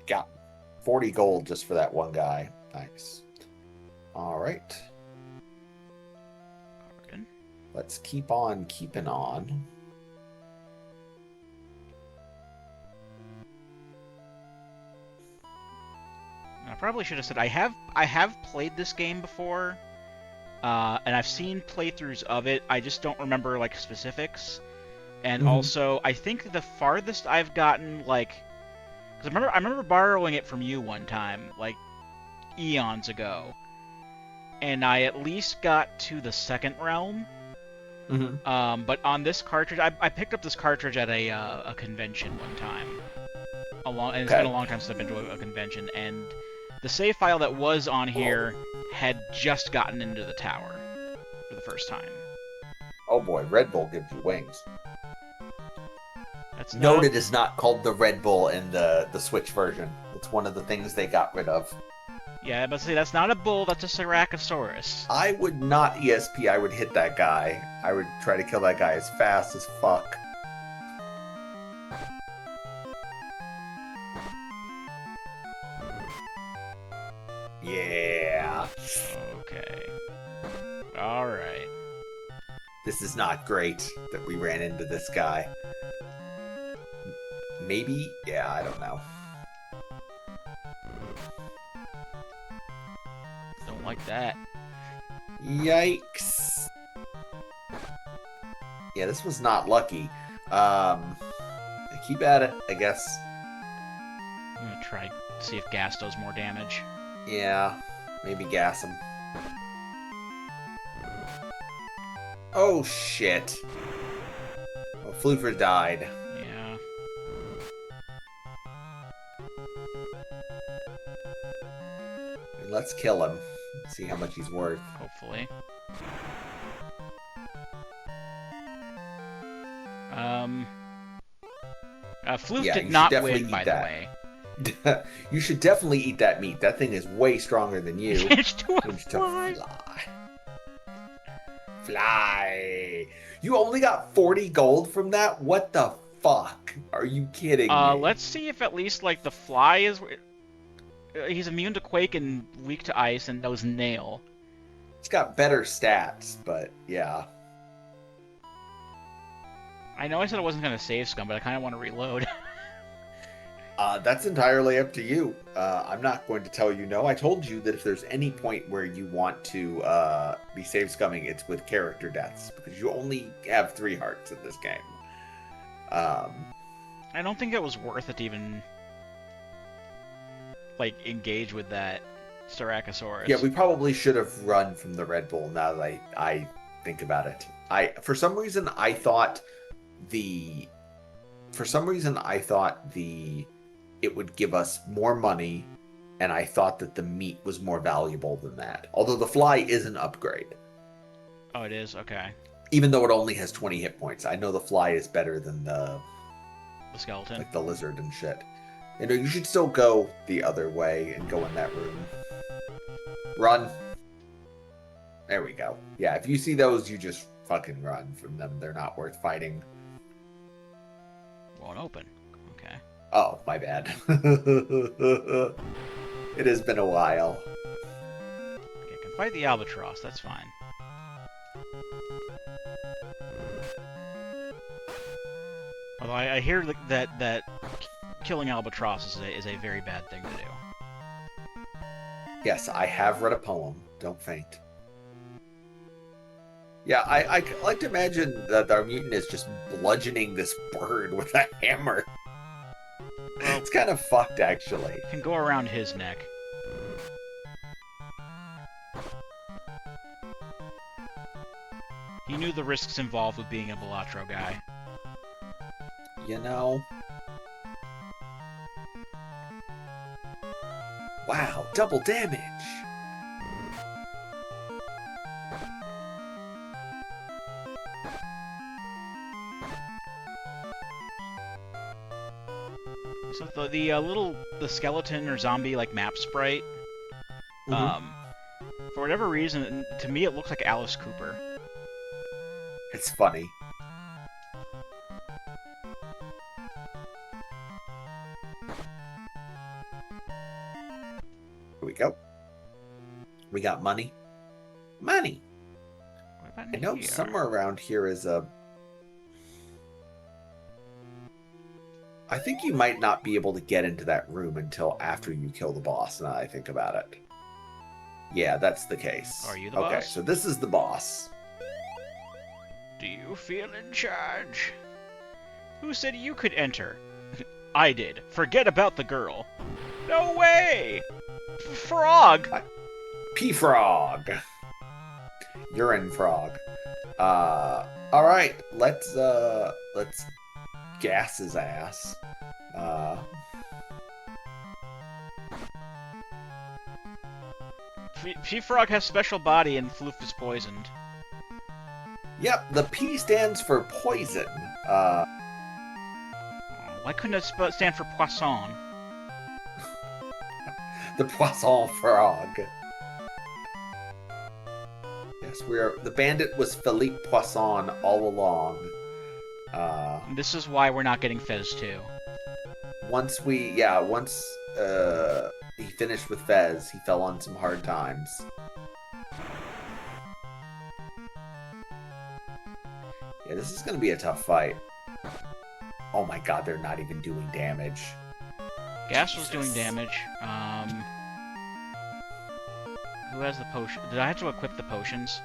[SPEAKER 2] Got 40 gold just for that one guy. Nice. All right. let's keep on keeping on.
[SPEAKER 1] I probably should have said I have played this game before, and I've seen playthroughs of it. I just don't remember like specifics. And also, I think the farthest I've gotten, like, because I remember borrowing it from you one time, like eons ago, and I at least got to the second realm. But on this cartridge, I picked up this cartridge at a convention one time. And it's been a long time since I've been to a convention, and the save file that was on here had just gotten into the tower for the first time.
[SPEAKER 2] Oh boy, Red Bull gives you wings.
[SPEAKER 1] That's
[SPEAKER 2] Note it is not called the Red Bull in the Switch version. It's one of the things they got rid of.
[SPEAKER 1] Yeah, but see, that's not a bull, that's a Syrachosaurus.
[SPEAKER 2] I would not ESP, I would hit that guy. I would try to kill that guy as fast as fuck. Yeah.
[SPEAKER 1] Okay. Alright.
[SPEAKER 2] This is not great that we ran into this guy. Maybe? Yeah, I don't know.
[SPEAKER 1] Don't like that.
[SPEAKER 2] Yikes. Yeah, this was not lucky. Keep at it, I guess.
[SPEAKER 1] I'm gonna try to see if gas does more damage.
[SPEAKER 2] Yeah, maybe gas him. Oh, shit. Well, Floofer died.
[SPEAKER 1] Yeah.
[SPEAKER 2] Let's kill him. See how much he's worth.
[SPEAKER 1] Hopefully. Floof did not win, by the way.
[SPEAKER 2] You should definitely eat that meat. That thing is way stronger than you.
[SPEAKER 1] Changed to a fly.
[SPEAKER 2] Fly. You only got 40 gold from that? What the fuck? Are you kidding me?
[SPEAKER 1] Let's see if at least, like, the fly is... he's immune to quake and weak to ice and knows nail.
[SPEAKER 2] It's got better stats, but yeah.
[SPEAKER 1] I know I said I wasn't going to save Scum, but I kind of want to reload.
[SPEAKER 2] That's entirely up to you. I'm not going to tell you no. I told you that if there's any point where you want to be save scumming, it's with character deaths, because you only have 3 hearts in this game.
[SPEAKER 1] I don't think it was worth it to even, like, engage with that Syrachosaurus.
[SPEAKER 2] Yeah, we probably should have run from the Red Bull now that I think about it. For some reason, I thought it would give us more money, and I thought that the meat was more valuable than that. Although the fly is an upgrade.
[SPEAKER 1] Oh, it is? Okay.
[SPEAKER 2] Even though it only has 20 hit points, I know the fly is better than the
[SPEAKER 1] skeleton.
[SPEAKER 2] Like the lizard and shit. You know, you should still go the other way and go in that room. Run. There we go. Yeah, if you see those, you just fucking run from them. They're not worth fighting.
[SPEAKER 1] Won't open. Okay.
[SPEAKER 2] Oh, my bad. It has been a while.
[SPEAKER 1] Okay, I can fight the albatross. That's fine. Although I hear that killing albatross is a very bad thing to do.
[SPEAKER 2] Yes, I have read a poem. Don't faint. Yeah, I like to imagine that our mutant is just bludgeoning this bird with a hammer.
[SPEAKER 1] Well,
[SPEAKER 2] it's kind of fucked, actually.
[SPEAKER 1] You can go around his neck. He knew the risks involved with being a Balatro guy.
[SPEAKER 2] You know? Wow, double damage!
[SPEAKER 1] So the skeleton or zombie like map sprite, for whatever reason, to me it looks like Alice Cooper.
[SPEAKER 2] It's funny. Here we go. We got money. Money!
[SPEAKER 1] What about on
[SPEAKER 2] I know
[SPEAKER 1] here?
[SPEAKER 2] somewhere around here is a... I think you might not be able to get into that room until after you kill the boss, now that I think about it. Yeah, that's the case.
[SPEAKER 1] Are you the
[SPEAKER 2] Okay,
[SPEAKER 1] boss?
[SPEAKER 2] so this is the boss.
[SPEAKER 1] Do you feel in charge? Who said you could enter? I did. Forget about the girl. No way! Frog!
[SPEAKER 2] P-Frog. Urine frog. Alright, let's gas his ass.
[SPEAKER 1] P-Frog has special body and Floof is poisoned.
[SPEAKER 2] Yep, the P stands for poison.
[SPEAKER 1] Why couldn't it stand for poisson?
[SPEAKER 2] The Poisson Frog. Yes, the bandit was Philippe Poisson all along.
[SPEAKER 1] This is why we're not getting Fez 2.
[SPEAKER 2] Once he finished with Fez, he fell on some hard times. Yeah, this is gonna be a tough fight. Oh my god, they're not even doing damage.
[SPEAKER 1] Gas was doing damage. Who has the potion? Did I have to equip the potions?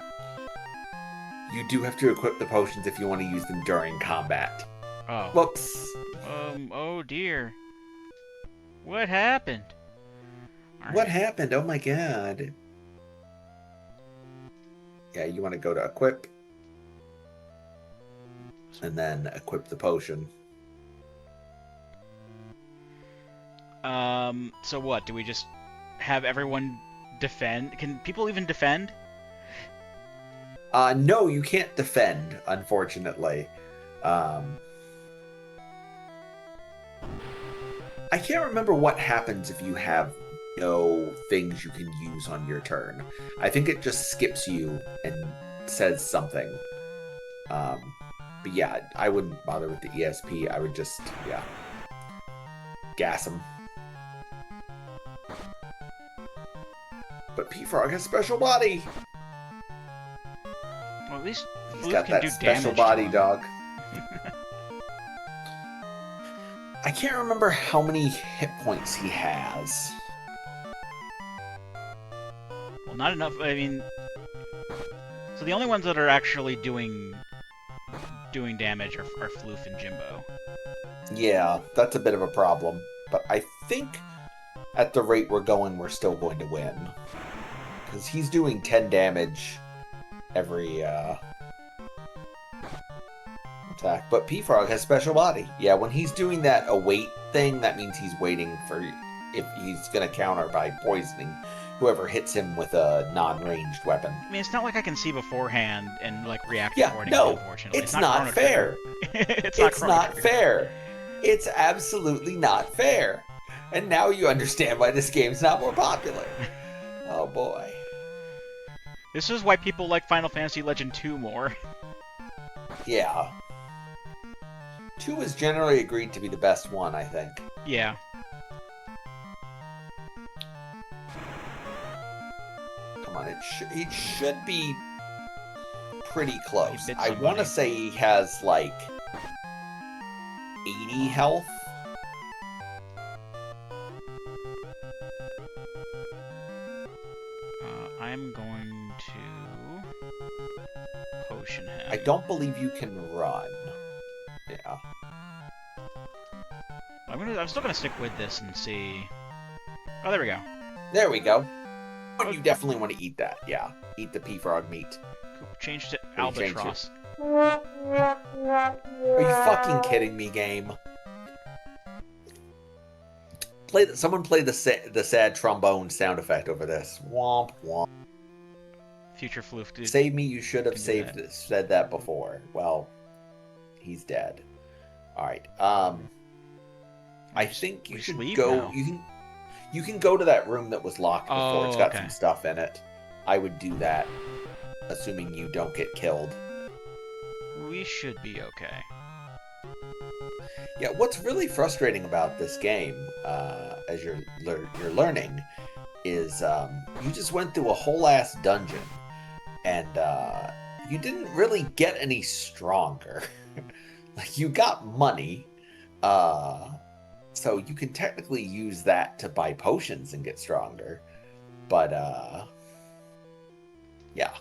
[SPEAKER 2] You do have to equip the potions if you want to use them during combat.
[SPEAKER 1] Oh.
[SPEAKER 2] Whoops.
[SPEAKER 1] Oh dear. What happened?
[SPEAKER 2] What happened? Oh my god. Yeah, you want to go to equip. And then equip the potion.
[SPEAKER 1] So what? Do we just have everyone defend? Can people even defend?
[SPEAKER 2] No, you can't defend, unfortunately. I can't remember what happens if you have no things you can use on your turn. I think it just skips you and says something. But yeah, I wouldn't bother with the ESP. I would just, gas him. But P-Frog has special body.
[SPEAKER 1] Well, at least
[SPEAKER 2] He's
[SPEAKER 1] Floof
[SPEAKER 2] got
[SPEAKER 1] can
[SPEAKER 2] that
[SPEAKER 1] do
[SPEAKER 2] special
[SPEAKER 1] damage
[SPEAKER 2] body,
[SPEAKER 1] to him.
[SPEAKER 2] dog. I can't remember how many hit points he has.
[SPEAKER 1] Well, not enough. I mean, so the only ones that are actually doing damage are Floof and Jimbo.
[SPEAKER 2] Yeah, that's a bit of a problem. But I think at the rate we're going, we're still going to win. Because he's doing 10 damage every attack. But P-Frog has special body. Yeah, when he's doing that await thing, that means he's waiting for if he's going to counter by poisoning whoever hits him with a non-ranged weapon.
[SPEAKER 1] I mean, it's not like I can see beforehand and like react
[SPEAKER 2] Yeah,
[SPEAKER 1] accordingly.
[SPEAKER 2] no,
[SPEAKER 1] Unfortunately,
[SPEAKER 2] it's not
[SPEAKER 1] Chrono
[SPEAKER 2] fair.
[SPEAKER 1] Trigger.
[SPEAKER 2] It's
[SPEAKER 1] Chrono
[SPEAKER 2] not
[SPEAKER 1] Trigger.
[SPEAKER 2] fair. It's absolutely not fair. And now you understand why this game's not more popular. Oh boy.
[SPEAKER 1] This is why people like Final Fantasy Legend 2 more.
[SPEAKER 2] Yeah. 2 is generally agreed to be the best one, I think.
[SPEAKER 1] Yeah.
[SPEAKER 2] Come on, it should be pretty close.
[SPEAKER 1] bit
[SPEAKER 2] I
[SPEAKER 1] somebody.
[SPEAKER 2] want to say he has like 80 health.
[SPEAKER 1] I'm going to potion him.
[SPEAKER 2] I don't believe you can run. Yeah.
[SPEAKER 1] I'm still gonna stick with this and see. Oh, there we go.
[SPEAKER 2] There we go. Oh, you definitely want to eat that. Yeah. Eat the P-Frog meat.
[SPEAKER 1] Cool. Change to
[SPEAKER 2] What do you change
[SPEAKER 1] Albatross.
[SPEAKER 2] Are you fucking kidding me, game? Someone play the sad trombone sound effect over this. Womp womp.
[SPEAKER 1] Future Floof dude.
[SPEAKER 2] Save me, you should have
[SPEAKER 1] Can do
[SPEAKER 2] said that before. Well, he's dead. Alright, I think you
[SPEAKER 1] we just
[SPEAKER 2] should
[SPEAKER 1] leave
[SPEAKER 2] go...
[SPEAKER 1] now.
[SPEAKER 2] You can go to that room that was locked before.
[SPEAKER 1] Oh,
[SPEAKER 2] It's got
[SPEAKER 1] okay.
[SPEAKER 2] some stuff in it. I would do that, assuming you don't get killed.
[SPEAKER 1] We should be okay.
[SPEAKER 2] Yeah, what's really frustrating about this game, as you're learning, is you just went through a whole ass dungeon, and you didn't really get any stronger. Like, you got money, so you can technically use that to buy potions and get stronger. But, yeah.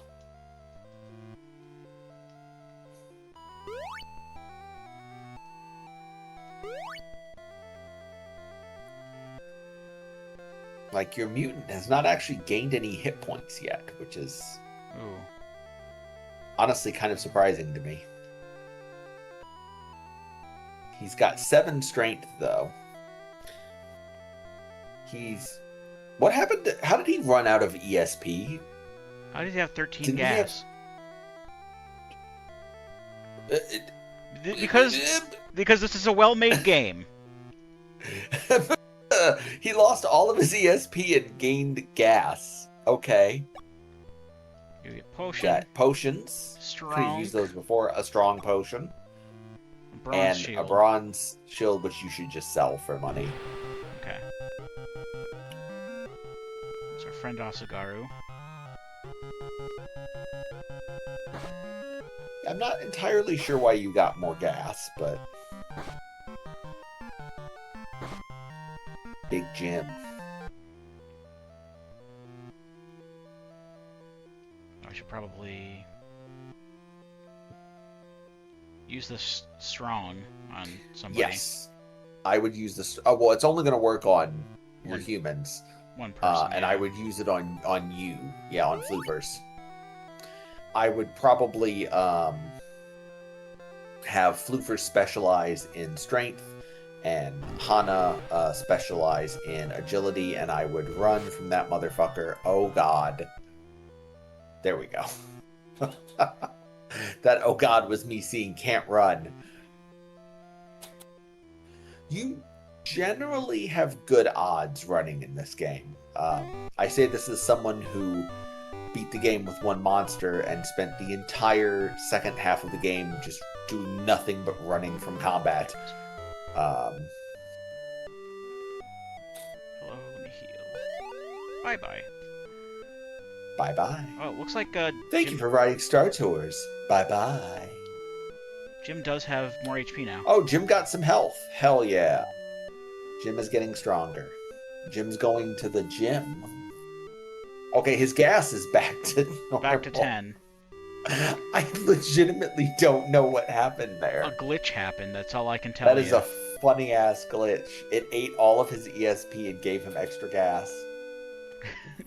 [SPEAKER 2] Like, your mutant has not actually gained any hit points yet, which is
[SPEAKER 1] Ooh.
[SPEAKER 2] honestly kind of surprising to me. He's got 7 strength, though. What happened to... How did he run out of ESP?
[SPEAKER 1] How does he have 13
[SPEAKER 2] Didn't he
[SPEAKER 1] gas?
[SPEAKER 2] Because
[SPEAKER 1] Because this is a well-made game.
[SPEAKER 2] he lost all of his ESP and gained gas. Okay.
[SPEAKER 1] You get potion.
[SPEAKER 2] Got potions.
[SPEAKER 1] Strong.
[SPEAKER 2] Could have used those before. A strong potion.
[SPEAKER 1] Bronze
[SPEAKER 2] and
[SPEAKER 1] shield.
[SPEAKER 2] a bronze shield, which you should just sell for money.
[SPEAKER 1] Okay. It's our friend Asagaru.
[SPEAKER 2] I'm not entirely sure why you got more gas, but... Big Jim.
[SPEAKER 1] I should probably use this strong on somebody.
[SPEAKER 2] Yes. I would use this... Oh, well, it's only going to work on your
[SPEAKER 1] One-
[SPEAKER 2] humans.
[SPEAKER 1] One person.
[SPEAKER 2] And
[SPEAKER 1] yeah.
[SPEAKER 2] I would use it on you. Yeah, on Floopers. I would probably have Floopers specialize in strength and Hana specialize in agility, and I would run from that motherfucker. Oh god. There we go. That oh god was me seeing can't run. You generally have good odds running in this game. I say this as someone who beat the game with one monster and spent the entire second half of the game just doing nothing but running from combat.
[SPEAKER 1] Hello, let me heal. Bye-bye.
[SPEAKER 2] Bye-bye.
[SPEAKER 1] Oh, it looks like
[SPEAKER 2] Thank you for riding Star Tours. Bye-bye.
[SPEAKER 1] Jim does have more HP now.
[SPEAKER 2] Oh, Jim got some health. Hell yeah. Jim is getting stronger. Jim's going to the gym. Okay, his gas is back to normal.
[SPEAKER 1] Back to 10.
[SPEAKER 2] I legitimately don't know what happened there.
[SPEAKER 1] A glitch happened, that's all I can tell
[SPEAKER 2] That
[SPEAKER 1] you.
[SPEAKER 2] is a funny ass glitch. It ate all of his ESP and gave him extra gas.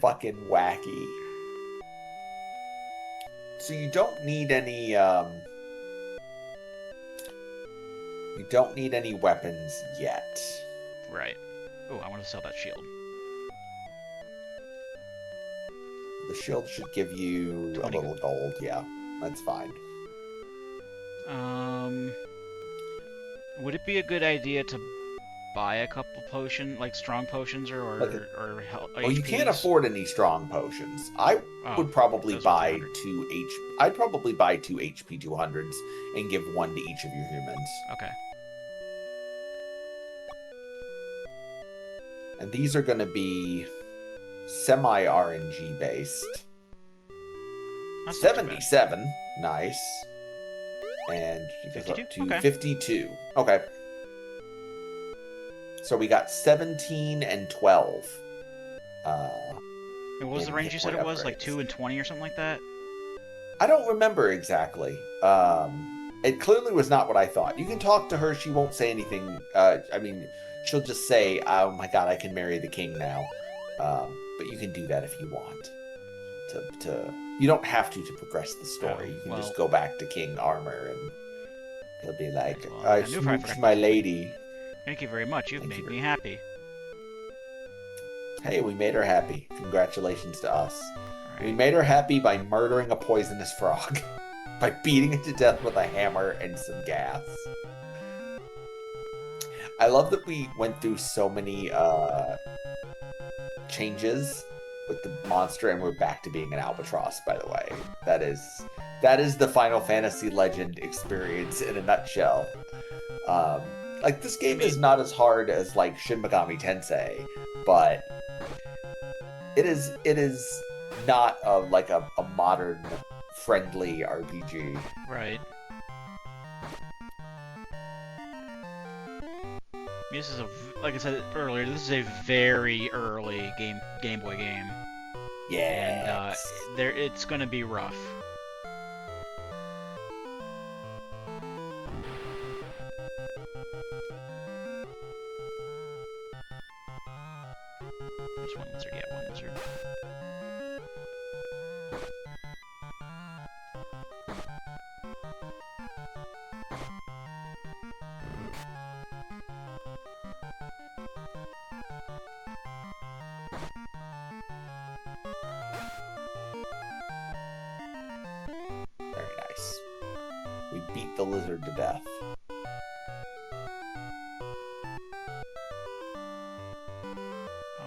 [SPEAKER 2] Fucking wacky. So you don't need any you don't need any weapons yet.
[SPEAKER 1] Right. Oh, I want to sell that shield.
[SPEAKER 2] The shield should give you
[SPEAKER 1] 20
[SPEAKER 2] a little gold. Yeah, that's fine.
[SPEAKER 1] Would it be a good idea to buy a couple like strong potions or
[SPEAKER 2] Well, you can't afford any strong potions. I would probably
[SPEAKER 1] those are
[SPEAKER 2] buy
[SPEAKER 1] 200.
[SPEAKER 2] I'd probably buy 2 HP 200s and give 1 to each of your humans.
[SPEAKER 1] Okay.
[SPEAKER 2] And these are going to be semi-RNG based.
[SPEAKER 1] That's not too bad.
[SPEAKER 2] 77. Nice. And you goes up
[SPEAKER 1] 52?
[SPEAKER 2] to
[SPEAKER 1] Okay.
[SPEAKER 2] 52. Okay. So we got 17 and 12.
[SPEAKER 1] And what was the
[SPEAKER 2] in
[SPEAKER 1] range you
[SPEAKER 2] hit
[SPEAKER 1] said
[SPEAKER 2] point
[SPEAKER 1] it was? Like
[SPEAKER 2] upgrades.
[SPEAKER 1] 2 and 20 or something like that?
[SPEAKER 2] I don't remember exactly. It clearly was not what I thought. You can talk to her. She won't say anything. I mean, she'll just say, "Oh my god, I can marry the king now." But you can do that if you want. You don't have to progress the story. You can just go back to King Armor and he'll be like,
[SPEAKER 1] Well,
[SPEAKER 2] "I
[SPEAKER 1] I knew if I
[SPEAKER 2] smooched
[SPEAKER 1] forgot
[SPEAKER 2] my
[SPEAKER 1] to-
[SPEAKER 2] lady."
[SPEAKER 1] Thank you very much. You've
[SPEAKER 2] Thank
[SPEAKER 1] made
[SPEAKER 2] you.
[SPEAKER 1] me happy.
[SPEAKER 2] Hey, we made her happy. Congratulations to us.
[SPEAKER 1] All
[SPEAKER 2] We
[SPEAKER 1] right.
[SPEAKER 2] made her happy by murdering a poisonous frog. By beating it to death with a hammer and some gas. I love that we went through so many changes with the monster and we're back to being an albatross, by the way. That is the Final Fantasy Legend experience in a nutshell. Like, this game is not as hard as, like, Shin Megami Tensei, but it is not like a modern friendly RPG.
[SPEAKER 1] Right. This is like I said earlier, this is a very early Game Boy game, and
[SPEAKER 2] Yes.
[SPEAKER 1] it's gonna be rough. There's one lizard, yeah, one lizard.
[SPEAKER 2] Very nice. We beat the lizard to death.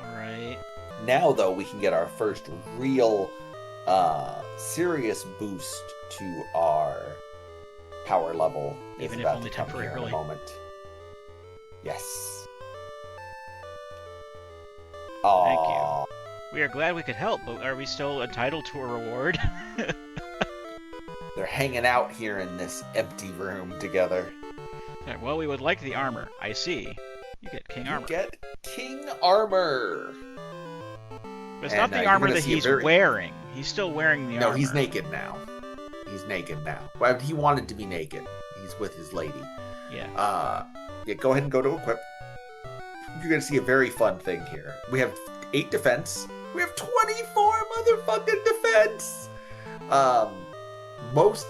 [SPEAKER 1] Alright.
[SPEAKER 2] Now, though, we can get our first real, serious boost to our power level.
[SPEAKER 1] Even
[SPEAKER 2] is
[SPEAKER 1] if
[SPEAKER 2] about
[SPEAKER 1] only
[SPEAKER 2] to come here in
[SPEAKER 1] temporarily.
[SPEAKER 2] a moment. Yes.
[SPEAKER 1] Thank
[SPEAKER 2] Aww.
[SPEAKER 1] you. We are glad we could help, but are we still entitled to a reward?
[SPEAKER 2] They're hanging out here in this empty room together.
[SPEAKER 1] Alright, well, we would like the armor. I see. You get King Armor.
[SPEAKER 2] You get King Armor.
[SPEAKER 1] But it's
[SPEAKER 2] And,
[SPEAKER 1] not the
[SPEAKER 2] you're
[SPEAKER 1] armor
[SPEAKER 2] gonna
[SPEAKER 1] that
[SPEAKER 2] see a
[SPEAKER 1] he's
[SPEAKER 2] very-
[SPEAKER 1] wearing. He's still wearing the
[SPEAKER 2] No,
[SPEAKER 1] armor.
[SPEAKER 2] he's naked now. He's naked now. Well, he wanted to be naked. He's with his lady.
[SPEAKER 1] Yeah.
[SPEAKER 2] Yeah, go ahead and go to equip. You're gonna see a very fun thing here. We have 8 defense. We have 24 motherfucking defense. Most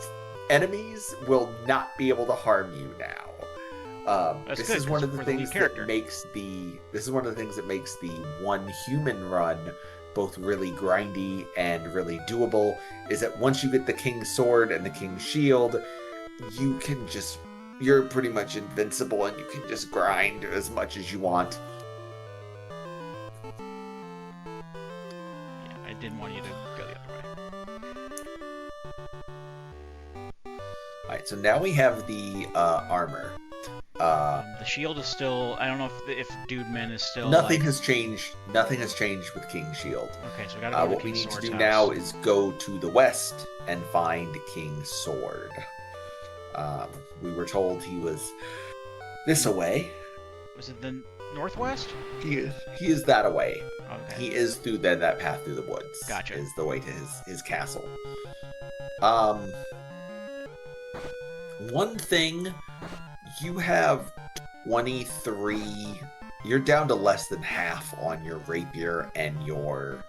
[SPEAKER 2] enemies will not be able to harm you now.
[SPEAKER 1] That's
[SPEAKER 2] This
[SPEAKER 1] good,
[SPEAKER 2] is one
[SPEAKER 1] 'cause
[SPEAKER 2] of the
[SPEAKER 1] we're the lead
[SPEAKER 2] things
[SPEAKER 1] character.
[SPEAKER 2] that makes the one human run both really grindy and really doable. Is that once you get the King's Sword and the King's Shield, you're pretty much invincible and you can just grind as much as you want.
[SPEAKER 1] Yeah, I didn't want you to go the other way.
[SPEAKER 2] Alright, so now we have the armor.
[SPEAKER 1] The shield is still... I don't know if Dude Man is still...
[SPEAKER 2] Nothing
[SPEAKER 1] like...
[SPEAKER 2] has changed. Nothing has changed with King's Shield.
[SPEAKER 1] Okay, so we gotta go to
[SPEAKER 2] What we
[SPEAKER 1] King's
[SPEAKER 2] need to
[SPEAKER 1] Sword's
[SPEAKER 2] do
[SPEAKER 1] house.
[SPEAKER 2] now is go to the west and find King's Sword. We were told he was this away.
[SPEAKER 1] Was it the northwest?
[SPEAKER 2] He is that away.
[SPEAKER 1] Okay.
[SPEAKER 2] He is through that path through the woods.
[SPEAKER 1] Gotcha.
[SPEAKER 2] Is the way to his castle. One thing, you have 23. You're down to less than half on your rapier and your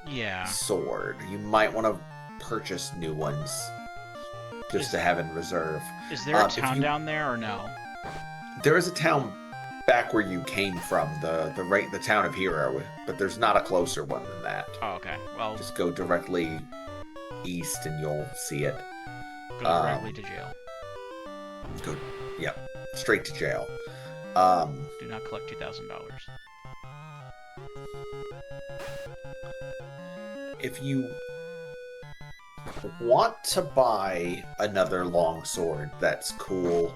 [SPEAKER 1] Yeah.
[SPEAKER 2] sword. You might want to purchase new ones just to have in reserve.
[SPEAKER 1] Is there a
[SPEAKER 2] if
[SPEAKER 1] town
[SPEAKER 2] you-
[SPEAKER 1] down there or no?
[SPEAKER 2] There is a town back where you came from, the town of Hero, but there's not a closer one than that.
[SPEAKER 1] Oh, okay. Well,
[SPEAKER 2] Just go directly east and you'll see it.
[SPEAKER 1] go directly to jail.
[SPEAKER 2] Yep, straight to jail.
[SPEAKER 1] Do not collect $2,000.
[SPEAKER 2] If you want to buy another longsword that's cool,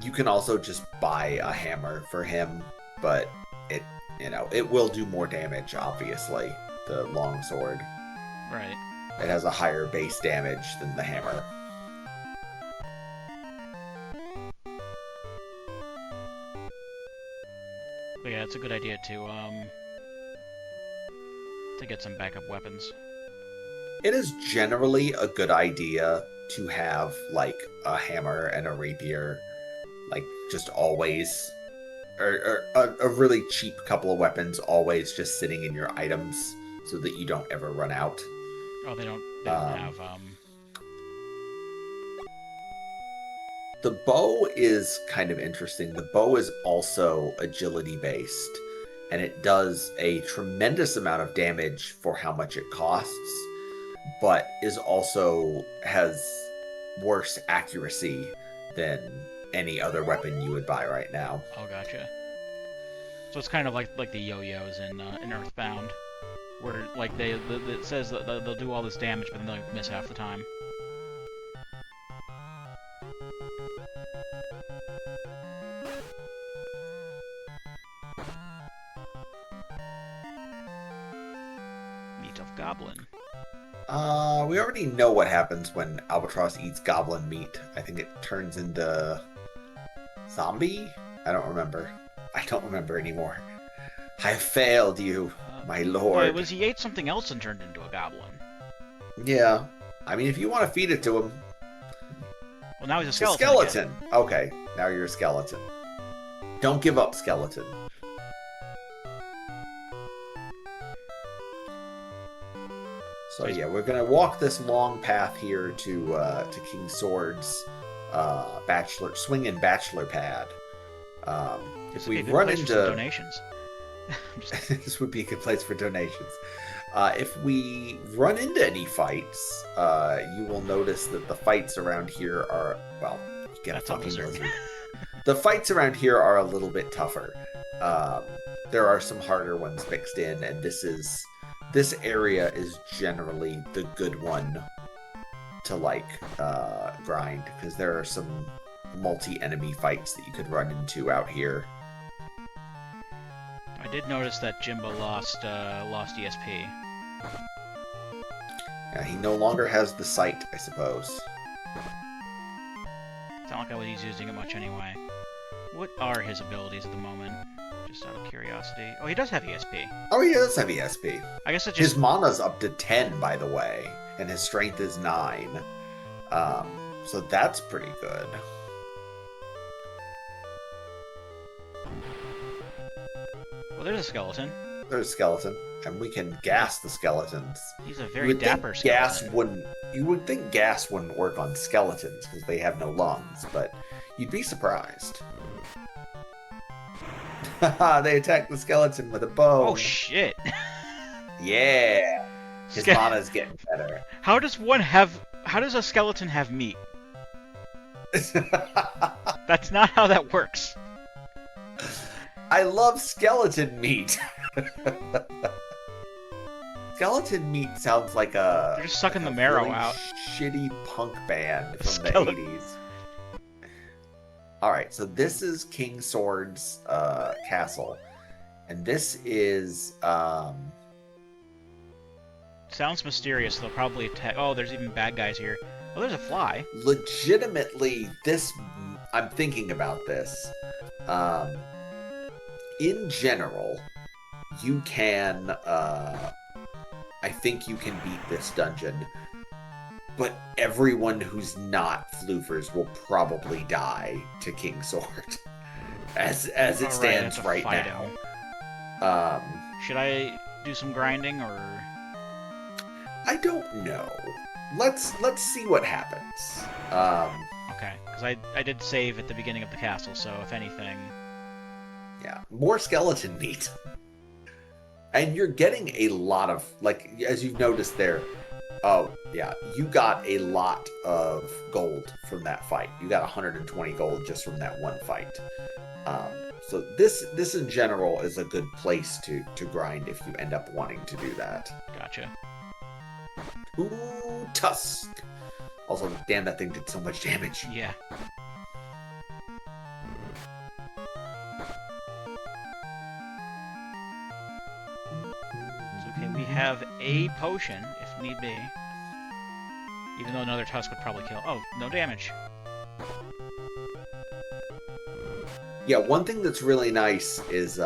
[SPEAKER 2] you can also just buy a hammer for him, but it will do more damage, obviously, the longsword.
[SPEAKER 1] Right.
[SPEAKER 2] It has a higher base damage than the hammer.
[SPEAKER 1] But yeah, it's a good idea to get some backup weapons.
[SPEAKER 2] It is generally a good idea to have, like, a hammer and a rapier, like, just always, or a really cheap couple of weapons always just sitting in your items so that you don't ever run out.
[SPEAKER 1] Oh, they don't have
[SPEAKER 2] The bow is kind of interesting. The bow is also agility based, and it does a tremendous amount of damage for how much it costs, but has worse accuracy than any other weapon you would buy right now.
[SPEAKER 1] Oh, gotcha. So it's kind of like the yo-yos in Earthbound, where like it says that they'll do all this damage, but then they'll miss half the time. Need to goblin.
[SPEAKER 2] We already know what happens when Albatross eats goblin meat. I think it turns into zombie? I don't remember. I don't remember anymore. I failed you, my lord.
[SPEAKER 1] Well, it was he ate something else and turned into a goblin.
[SPEAKER 2] Yeah. I mean, if you want to feed it to him.
[SPEAKER 1] Well, now he's a
[SPEAKER 2] It's
[SPEAKER 1] skeleton.
[SPEAKER 2] a skeleton. Okay, now you're a skeleton. Don't give up, skeleton. So yeah, we're gonna walk this long path here to King Sword's swinging bachelor pad. If we run into
[SPEAKER 1] donations,
[SPEAKER 2] this would be a good place for donations. If we run into any fights, you will notice that the fights around here are, well, you get a fucking lizard. The fights around here are a little bit tougher. There are some harder ones mixed in, and this area is generally the good one to grind, because there are some multi-enemy fights that you could run into out here.
[SPEAKER 1] I did notice that Jimbo lost ESP.
[SPEAKER 2] Yeah, he no longer has the sight, I suppose.
[SPEAKER 1] It's not like he's using it much anyway. What are his abilities at the moment? Just out of curiosity. Oh, he does have ESP.
[SPEAKER 2] Oh, he does have ESP.
[SPEAKER 1] I guess it just...
[SPEAKER 2] His mana's up to 10, by the way, and his strength is 9. So that's pretty good.
[SPEAKER 1] Well, there's a skeleton.
[SPEAKER 2] There's a skeleton, and we can gas the skeletons.
[SPEAKER 1] He's a very dapper skeleton.
[SPEAKER 2] You would think gas wouldn't work on skeletons because they have no lungs, but you'd be surprised. They attacked the skeleton with a bow.
[SPEAKER 1] Oh shit!
[SPEAKER 2] Yeah, his mana's getting better.
[SPEAKER 1] How does a skeleton have meat? That's not how that works.
[SPEAKER 2] I love skeleton meat. Skeleton meat sounds like a...
[SPEAKER 1] They're just sucking the marrow
[SPEAKER 2] really
[SPEAKER 1] out.
[SPEAKER 2] Shitty punk band from the 80s. Alright, so this is King Sword's castle. And this is...
[SPEAKER 1] Sounds mysterious. They'll probably attack... Oh, there's even bad guys here. Oh, there's a fly.
[SPEAKER 2] Legitimately, I'm thinking about this. In general, you can... I think you can beat this dungeon. But everyone who's not floofers will probably die to King Sword. As it stands right now.
[SPEAKER 1] Should I do some grinding, or...
[SPEAKER 2] I don't know. Let's see what happens.
[SPEAKER 1] Okay, because I did save at the beginning of the castle, so if anything...
[SPEAKER 2] Yeah, more skeleton meat. And you're getting a lot of, as you've noticed there, oh, yeah, you got a lot of gold from that fight. You got 120 gold just from that one fight. So this in general is a good place to grind if you end up wanting to do that.
[SPEAKER 1] Gotcha.
[SPEAKER 2] Ooh, Tusk. Also, damn, that thing did so much damage.
[SPEAKER 1] Yeah. Okay, we have a potion, if need be. Even though another Tusk would probably kill. Oh, no damage.
[SPEAKER 2] Yeah, one thing that's really nice is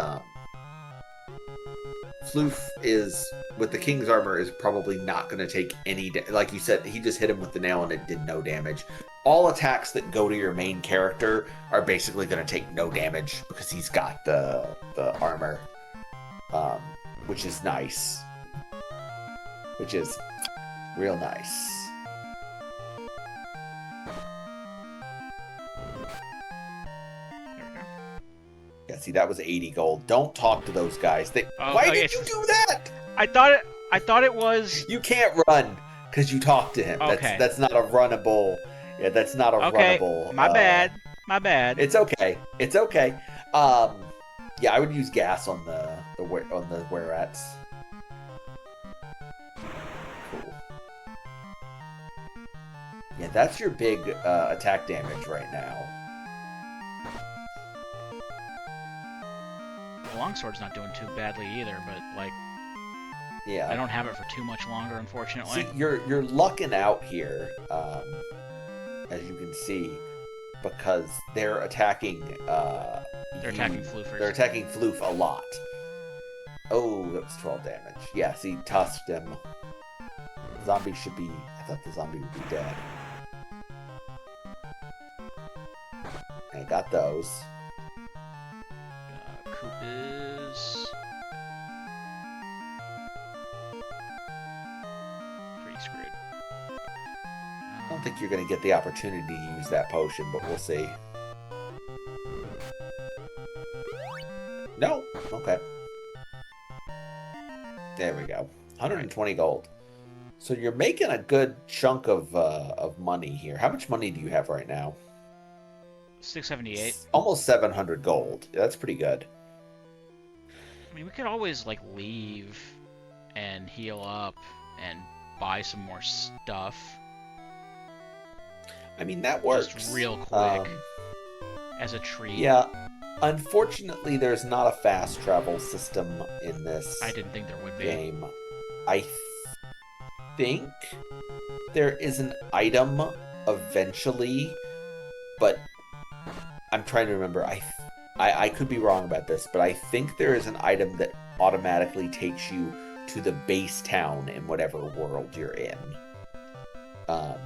[SPEAKER 2] Floof is, with the King's Armor, is probably not going to take any... Like you said, he just hit him with the nail and it did no damage. All attacks that go to your main character are basically going to take no damage because he's got the armor, which is nice. Which is real nice. Yeah, see, that was 80 gold. Don't talk to those guys. Why did you do that?
[SPEAKER 1] I thought it was...
[SPEAKER 2] You can't run because you talked to him.
[SPEAKER 1] Okay.
[SPEAKER 2] That's not a runnable... Yeah, that's not a runnable...
[SPEAKER 1] My bad. My bad.
[SPEAKER 2] It's okay. It's okay. Yeah, I would use gas on the were-ats. Cool. Yeah, that's your big attack damage right now.
[SPEAKER 1] The longsword's not doing too badly either, but, like...
[SPEAKER 2] Yeah.
[SPEAKER 1] I don't have it for too much longer, unfortunately.
[SPEAKER 2] See, you're lucking out here, as you can see, because they're attacking.
[SPEAKER 1] They're attacking Floofers.
[SPEAKER 2] They're attacking Floof a lot. Oh, that was 12 damage. Yeah, see, tossed him. Zombie should be. I thought the zombie would be dead. I got those.
[SPEAKER 1] Coop is pretty screwed.
[SPEAKER 2] I don't think you're going to get the opportunity to use that potion, but we'll see. No? Okay. There we go. 120 gold. So you're making a good chunk of money here. How much money do you have right now?
[SPEAKER 1] 678.
[SPEAKER 2] Almost 700 gold. That's pretty good.
[SPEAKER 1] I mean, we could always like leave and heal up and buy some more stuff.
[SPEAKER 2] I mean, that works.
[SPEAKER 1] Just real quick. As a treat.
[SPEAKER 2] Yeah. Unfortunately, there's not a fast travel system in this
[SPEAKER 1] I didn't think there would be.
[SPEAKER 2] game. I think there is an item eventually, but I'm trying to remember. I could be wrong about this, but I think there is an item that automatically takes you to the base town in whatever world you're in. Oh,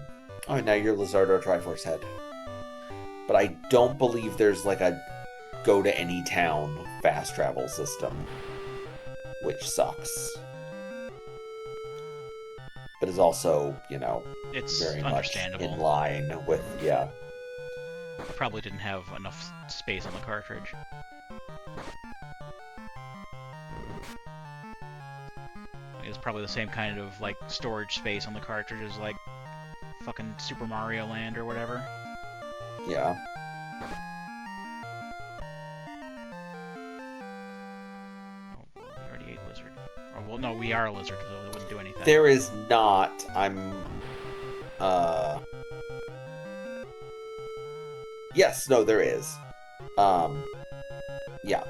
[SPEAKER 2] now you're Lizardo Triforce Head. But I don't believe there's like a go to any town fast travel system, which sucks. But is also, you know,
[SPEAKER 1] It's
[SPEAKER 2] very much
[SPEAKER 1] understandable.
[SPEAKER 2] in line with, yeah.
[SPEAKER 1] I probably didn't have enough space on the cartridge. It's probably the same kind of like storage space on the cartridge as like fucking Super Mario Land or whatever.
[SPEAKER 2] Yeah.
[SPEAKER 1] Oh, we already ate lizard. Oh well, no, we are a lizard, so it wouldn't do anything.
[SPEAKER 2] There is not. Yes, no, there is. Yeah.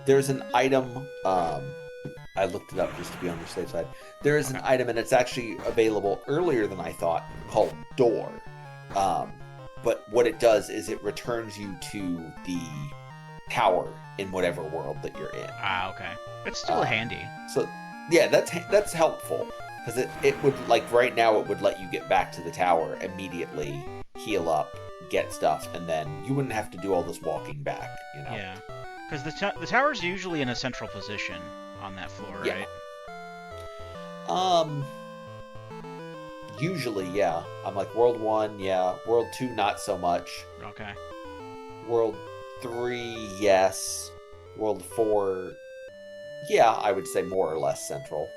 [SPEAKER 2] There's an item, I looked it up just to be on the safe side. There is an item, and it's actually available earlier than I thought, called Door. But what it does is it returns you to the tower in whatever world that you're in.
[SPEAKER 1] Ah, okay. It's still handy.
[SPEAKER 2] So, yeah, that's helpful. Because it would, like, right now it would let you get back to the tower immediately, heal up, get stuff, and then you wouldn't have to do all this walking back, you know?
[SPEAKER 1] Yeah. Because the tower's usually in a central position on that floor, right?
[SPEAKER 2] Usually, yeah. I'm like, World 1, yeah. World 2, not so much.
[SPEAKER 1] Okay.
[SPEAKER 2] World 3, yes. World 4, yeah, I would say more or less central.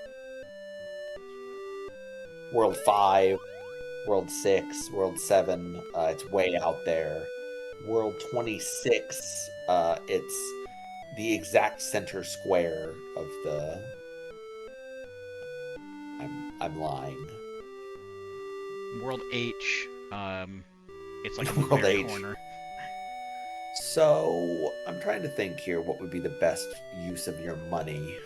[SPEAKER 2] World 5, World 6, World 7, it's way out there. World 26, it's the exact center square of the... I'm lying.
[SPEAKER 1] World H, it's like a
[SPEAKER 2] World
[SPEAKER 1] very
[SPEAKER 2] H.
[SPEAKER 1] corner.
[SPEAKER 2] So, I'm trying to think here what would be the best use of your money.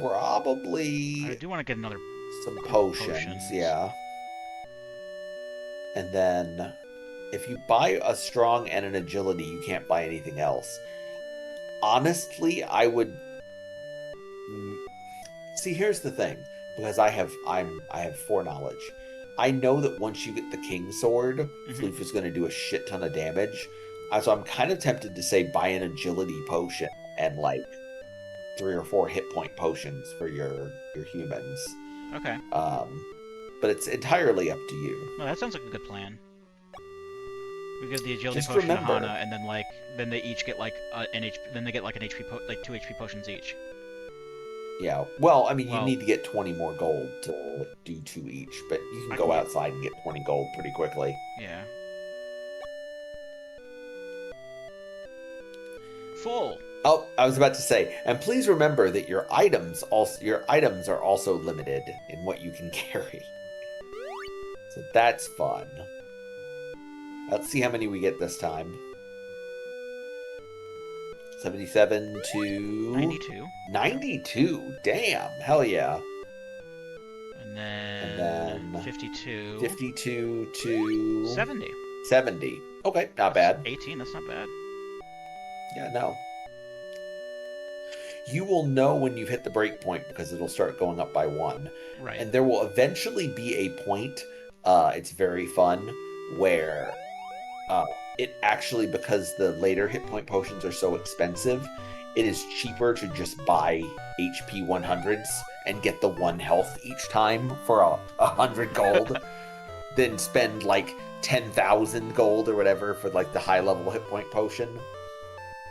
[SPEAKER 2] Probably
[SPEAKER 1] I do want to get another
[SPEAKER 2] some potions, yeah. And then, if you buy a strong and an agility, you can't buy anything else. Honestly, I would... See, here's the thing. Because I have foreknowledge. I know that once you get the King Sword, Floof is going to do a shit ton of damage. So I'm kind of tempted to say buy an agility potion and like 3 or 4 hit point potions for your humans.
[SPEAKER 1] Okay.
[SPEAKER 2] But it's entirely up to you.
[SPEAKER 1] Well, that sounds like a good plan. We give the agility
[SPEAKER 2] Just
[SPEAKER 1] potion
[SPEAKER 2] remember-
[SPEAKER 1] to Hana, and then they each get like an HP. Then they get like an HP, like 2 HP potions each.
[SPEAKER 2] Yeah. Well, I mean, you
[SPEAKER 1] Well-
[SPEAKER 2] need to get 20 more gold to do 2 each, but you can
[SPEAKER 1] I
[SPEAKER 2] go
[SPEAKER 1] can get-
[SPEAKER 2] outside and get 20 gold pretty quickly.
[SPEAKER 1] Yeah. Full.
[SPEAKER 2] Oh, I was about to say, and please remember that your items are also limited in what you can carry. So that's fun. Let's see how many we get this time. 77 to
[SPEAKER 1] 92.
[SPEAKER 2] 92. Damn. Hell yeah.
[SPEAKER 1] And then,
[SPEAKER 2] And then
[SPEAKER 1] 52.
[SPEAKER 2] 52 to
[SPEAKER 1] 70.
[SPEAKER 2] 70. Okay, not bad.
[SPEAKER 1] 18, that's not bad.
[SPEAKER 2] Yeah, no. You will know when you've hit the break point because it'll start going up by 1.
[SPEAKER 1] Right.
[SPEAKER 2] And there will eventually be a point, it's very fun, where it actually, because the later hit point potions are so expensive, it is cheaper to just buy HP 100s and get the 1 health each time for 100 gold than spend like 10,000 gold or whatever for like the high level hit point potion.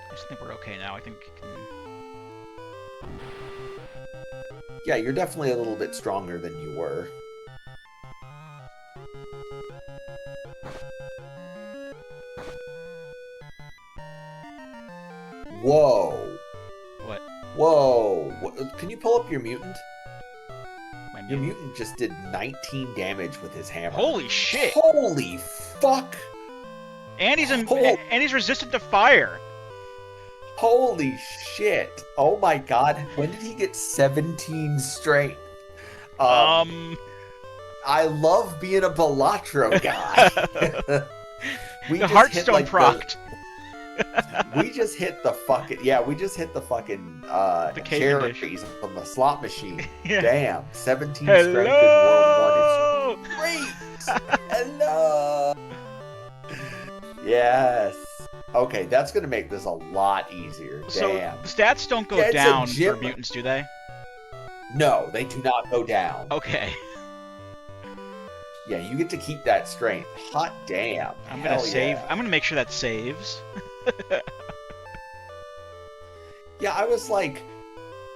[SPEAKER 1] I just think we're okay now. I think we can...
[SPEAKER 2] Yeah, you're definitely a little bit stronger than you were. Whoa.
[SPEAKER 1] What?
[SPEAKER 2] Whoa. Can you pull up your mutant?
[SPEAKER 1] My
[SPEAKER 2] Your
[SPEAKER 1] mutant?
[SPEAKER 2] mutant just did 19 damage with his hammer.
[SPEAKER 1] Holy shit!
[SPEAKER 2] Holy fuck!
[SPEAKER 1] And he's
[SPEAKER 2] Hol-
[SPEAKER 1] and he's resistant to fire.
[SPEAKER 2] Holy shit. Oh my god. When did he get 17 strength? I love being a Balatro guy. We
[SPEAKER 1] The
[SPEAKER 2] just
[SPEAKER 1] Heartstone
[SPEAKER 2] hit, like,
[SPEAKER 1] procced.
[SPEAKER 2] We just hit the fucking we just hit the fucking
[SPEAKER 1] The Cavendish.
[SPEAKER 2] cherries on the slot machine.
[SPEAKER 1] Yeah.
[SPEAKER 2] Damn, 17 strength in World 1 is great. Hello. Yes. Okay, that's gonna make this a lot easier.
[SPEAKER 1] So
[SPEAKER 2] Damn.
[SPEAKER 1] the stats don't go
[SPEAKER 2] Yeah, it's a
[SPEAKER 1] down for
[SPEAKER 2] gym.
[SPEAKER 1] mutants, do they?
[SPEAKER 2] No, they do not go down.
[SPEAKER 1] Okay.
[SPEAKER 2] Yeah, you get to keep that strength. Hot damn.
[SPEAKER 1] I'm gonna
[SPEAKER 2] Hell
[SPEAKER 1] save.
[SPEAKER 2] yeah.
[SPEAKER 1] I'm gonna make sure that saves.
[SPEAKER 2] Yeah, I was like,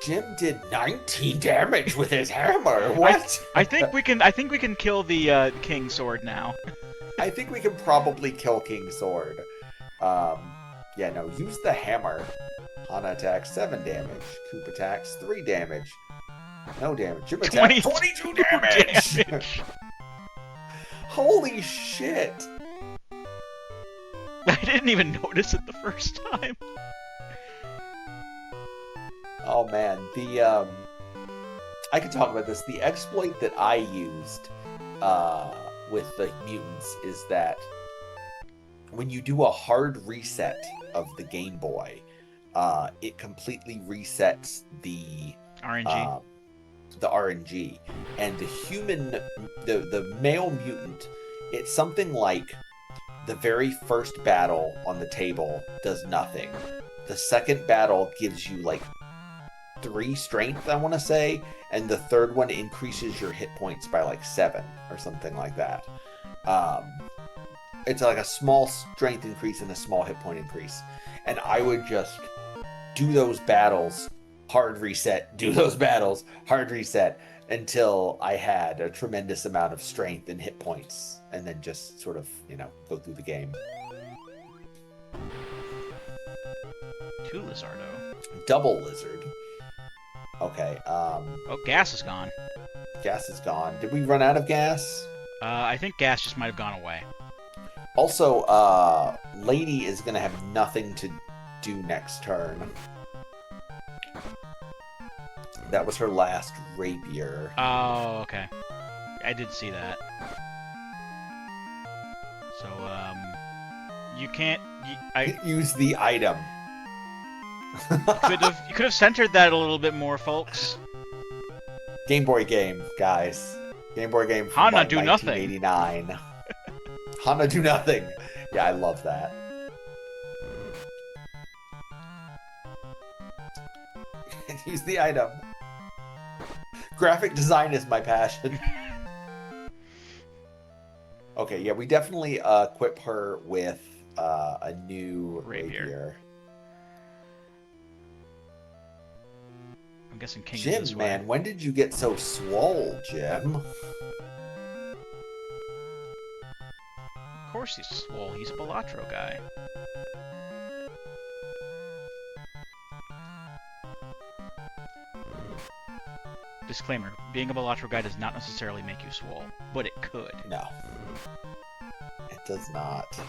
[SPEAKER 2] Jim did 19 damage with his hammer. What?
[SPEAKER 1] I think we can. I think we can kill the King Sword now.
[SPEAKER 2] I think we can probably kill King Sword. Yeah, no, use the hammer. Hana attacks 7 damage. Coop attacks 3 damage. No damage. Jim attacks 22 damage. Holy shit.
[SPEAKER 1] I didn't even notice it the first time.
[SPEAKER 2] Oh man, I could talk about this. The exploit that I used with the mutants is that when you do a hard reset of the Game Boy, it completely resets the
[SPEAKER 1] RNG.
[SPEAKER 2] The RNG, and the male mutant, it's something like the very first battle on the table does nothing. The second battle gives you like 3 strength, I want to say, and the third one increases your hit points by like 7 or something like that. It's like a small strength increase and a small hit point increase. And I would just do those battles, hard reset, do those battles, hard reset, until I had a tremendous amount of strength and hit points, and then just sort of, go through the game.
[SPEAKER 1] 2 Lizardo.
[SPEAKER 2] Double lizard. Okay,
[SPEAKER 1] Oh, gas is gone.
[SPEAKER 2] gas is gone. Did we run out of gas?
[SPEAKER 1] I think gas just might have gone away.
[SPEAKER 2] Also, Lady is going to have nothing to do next turn. That was her last rapier.
[SPEAKER 1] Oh, okay. I did see that. So, you can't.
[SPEAKER 2] Use the item.
[SPEAKER 1] You could have centered that a little bit more, folks.
[SPEAKER 2] Game Boy game, guys. Game Boy game from
[SPEAKER 1] Hana
[SPEAKER 2] like,
[SPEAKER 1] do nothing.
[SPEAKER 2] 1989. Hana do nothing. Yeah, I love that. Use the item. Graphic design is my passion. Okay, yeah, we definitely equip her with a new rapier.
[SPEAKER 1] I'm guessing King
[SPEAKER 2] Jim,
[SPEAKER 1] is this
[SPEAKER 2] man,
[SPEAKER 1] way.
[SPEAKER 2] when did you get so swole, Jim?
[SPEAKER 1] Of course he's swole. He's a Balatro guy. Disclaimer, being a Balatro guy does not necessarily make you swole, but it could.
[SPEAKER 2] No. It does not.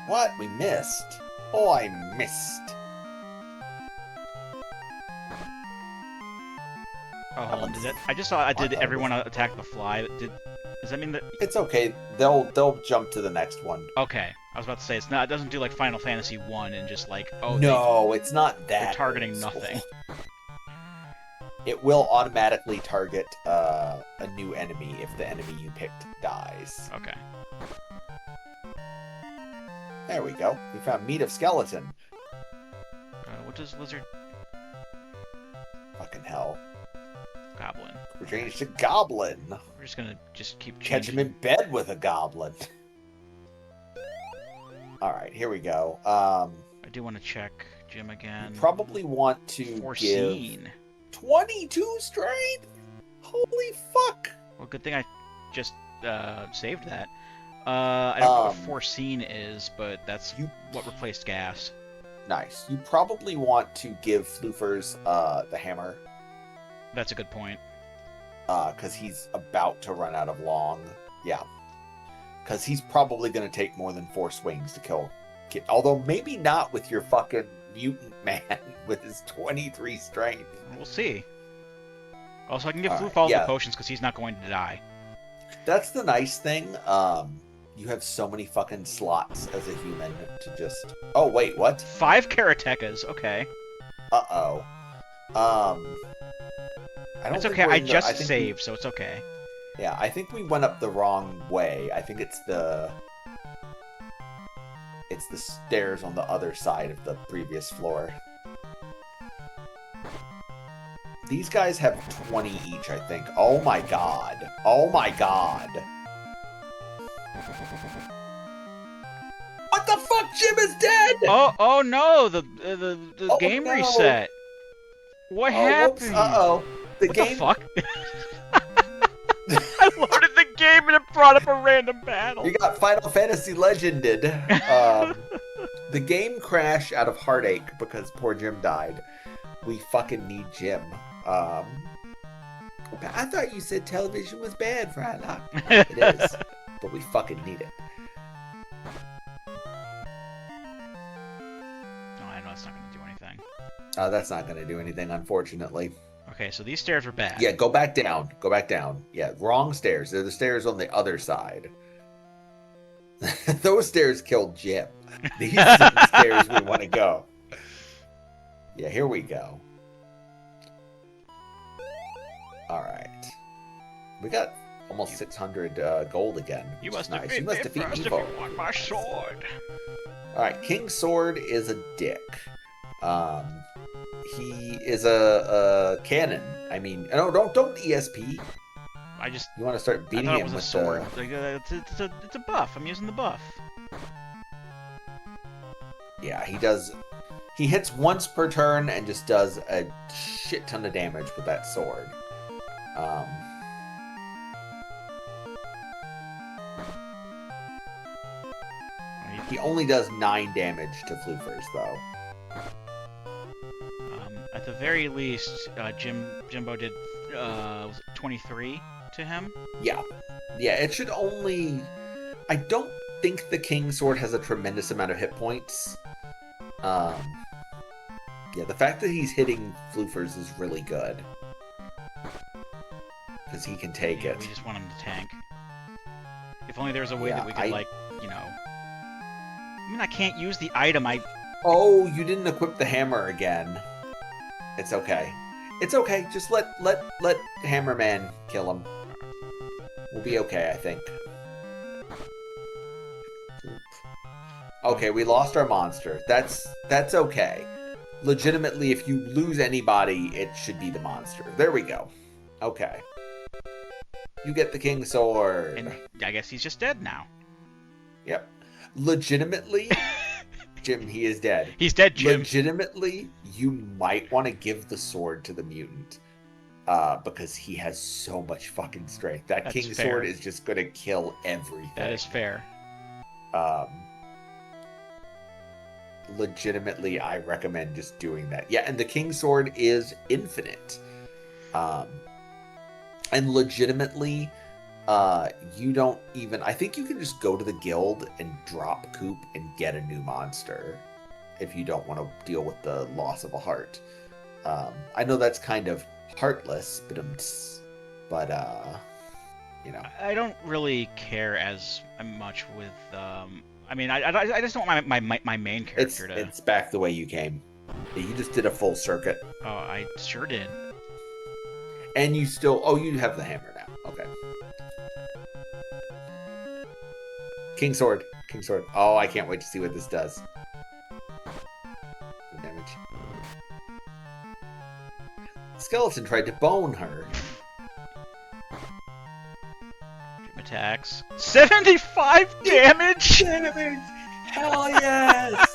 [SPEAKER 2] What? We missed. Oh, I missed.
[SPEAKER 1] Oh, hold on. I just saw. Did everyone attack the fly? Does that mean that?
[SPEAKER 2] It's okay. They'll jump to the next one.
[SPEAKER 1] Okay. I was about to say it's not. It doesn't do like Final Fantasy 1 and just like
[SPEAKER 2] no, it's not that.
[SPEAKER 1] They're targeting nothing.
[SPEAKER 2] It will automatically target a new enemy if the enemy you picked dies.
[SPEAKER 1] Okay.
[SPEAKER 2] There we go. We found meat of skeleton.
[SPEAKER 1] What does lizard?
[SPEAKER 2] Fucking hell.
[SPEAKER 1] Goblin.
[SPEAKER 2] We're changed to goblin.
[SPEAKER 1] We're just gonna keep changing.
[SPEAKER 2] Catch him in bed with a goblin. Alright, here we go.
[SPEAKER 1] I do want to check Jim again.
[SPEAKER 2] You probably want to
[SPEAKER 1] Foreseen.
[SPEAKER 2] Give 22 strength? Holy fuck!
[SPEAKER 1] Well, good thing I just saved that. I don't know what Foreseen is, but that's what replaced gas.
[SPEAKER 2] Nice. You probably want to give Floofers the hammer.
[SPEAKER 1] That's a good point.
[SPEAKER 2] Because he's about to run out of long. Yeah. Because he's probably going to take more than 4 swings to kill. Although maybe not with your fucking mutant man with his 23 strength.
[SPEAKER 1] We'll see. Also, I can give Floof
[SPEAKER 2] right,
[SPEAKER 1] all the potions because he's not going to die.
[SPEAKER 2] That's the nice thing. You have so many fucking slots as a human to just... Oh, wait, what?
[SPEAKER 1] 5 Karatekas, okay.
[SPEAKER 2] Uh-oh. I don't
[SPEAKER 1] It's
[SPEAKER 2] think
[SPEAKER 1] okay, I
[SPEAKER 2] the,
[SPEAKER 1] just saved, so it's okay.
[SPEAKER 2] Yeah, I think we went up the wrong way. I think it's the stairs on the other side of the previous floor. These guys have 20 each, I think. Oh my god. Oh my god. What the fuck? Jim is dead!
[SPEAKER 1] Oh no, the game reset. What happened?
[SPEAKER 2] Uh-oh.
[SPEAKER 1] The fuck? I loaded the game and it brought up a random battle.
[SPEAKER 2] You got Final Fantasy Legended. The game crashed out of heartache because poor Jim died. We fucking need Jim. I thought you said television was bad, Frylock. It is. But we fucking need it.
[SPEAKER 1] No, I know it's not going to do anything.
[SPEAKER 2] That's not going to do anything, unfortunately.
[SPEAKER 1] Okay, so these stairs are bad.
[SPEAKER 2] Yeah, go back down. Go back down. Yeah, wrong stairs. They're the stairs on the other side. Those stairs killed Jim. These are the stairs we want to go. Yeah, here we go. All right. We got almost 600 gold again.
[SPEAKER 1] You must
[SPEAKER 2] nice.
[SPEAKER 1] defeat
[SPEAKER 2] You must
[SPEAKER 1] me
[SPEAKER 2] defeat
[SPEAKER 1] first
[SPEAKER 2] evil.
[SPEAKER 1] if you want my sword.
[SPEAKER 2] All right, King Sword is a dick. He is a cannon. I mean, no, don't ESP. You want to start beating him with a
[SPEAKER 1] sword. It's a buff. I'm using the buff.
[SPEAKER 2] Yeah, he does. He hits once per turn and just does a shit ton of damage with that sword. He only does 9 damage to Floofers, though.
[SPEAKER 1] At the very least, Jimbo did was it 23 to him?
[SPEAKER 2] Yeah, it should only. I don't think the King Sword has a tremendous amount of hit points. Yeah, the fact that he's hitting Floofers is really good. Because he can take it.
[SPEAKER 1] We just want him to tank. If only there was a way that we could, I mean, I can't use the item.
[SPEAKER 2] Oh, you didn't equip the hammer again. It's okay. It's okay. Just let Hammerman kill him. We'll be okay, I think. Okay, we lost our monster. That's okay. Legitimately, if you lose anybody, it should be the monster. There we go. Okay. You get the King Sword.
[SPEAKER 1] And I guess he's just dead now.
[SPEAKER 2] Yep. Legitimately, Jim, he is dead.
[SPEAKER 1] He's dead, Jim.
[SPEAKER 2] Legitimately, you might want to give the sword to the mutant. Because he has so much fucking strength. That's King fair. Sword is just going to kill everything.
[SPEAKER 1] That is fair.
[SPEAKER 2] Legitimately, I recommend just doing that. Yeah, and the King Sword is infinite. And legitimately, you don't even. I think you can just go to the guild and drop Coop and get a new monster if you don't want to deal with the loss of a heart. I know that's kind of heartless, but you know.
[SPEAKER 1] I don't really care as much with. I mean, I just don't want my main character to.
[SPEAKER 2] It's back the way you came. You just did a full circuit.
[SPEAKER 1] Oh, I sure did.
[SPEAKER 2] And you still. Oh, you have the hammer now. Okay. King Sword. King Sword. Oh, I can't wait to see what this does. Damage. Skeleton tried to bone her.
[SPEAKER 1] Attacks. 75 damage!
[SPEAKER 2] Damage! Hell yes!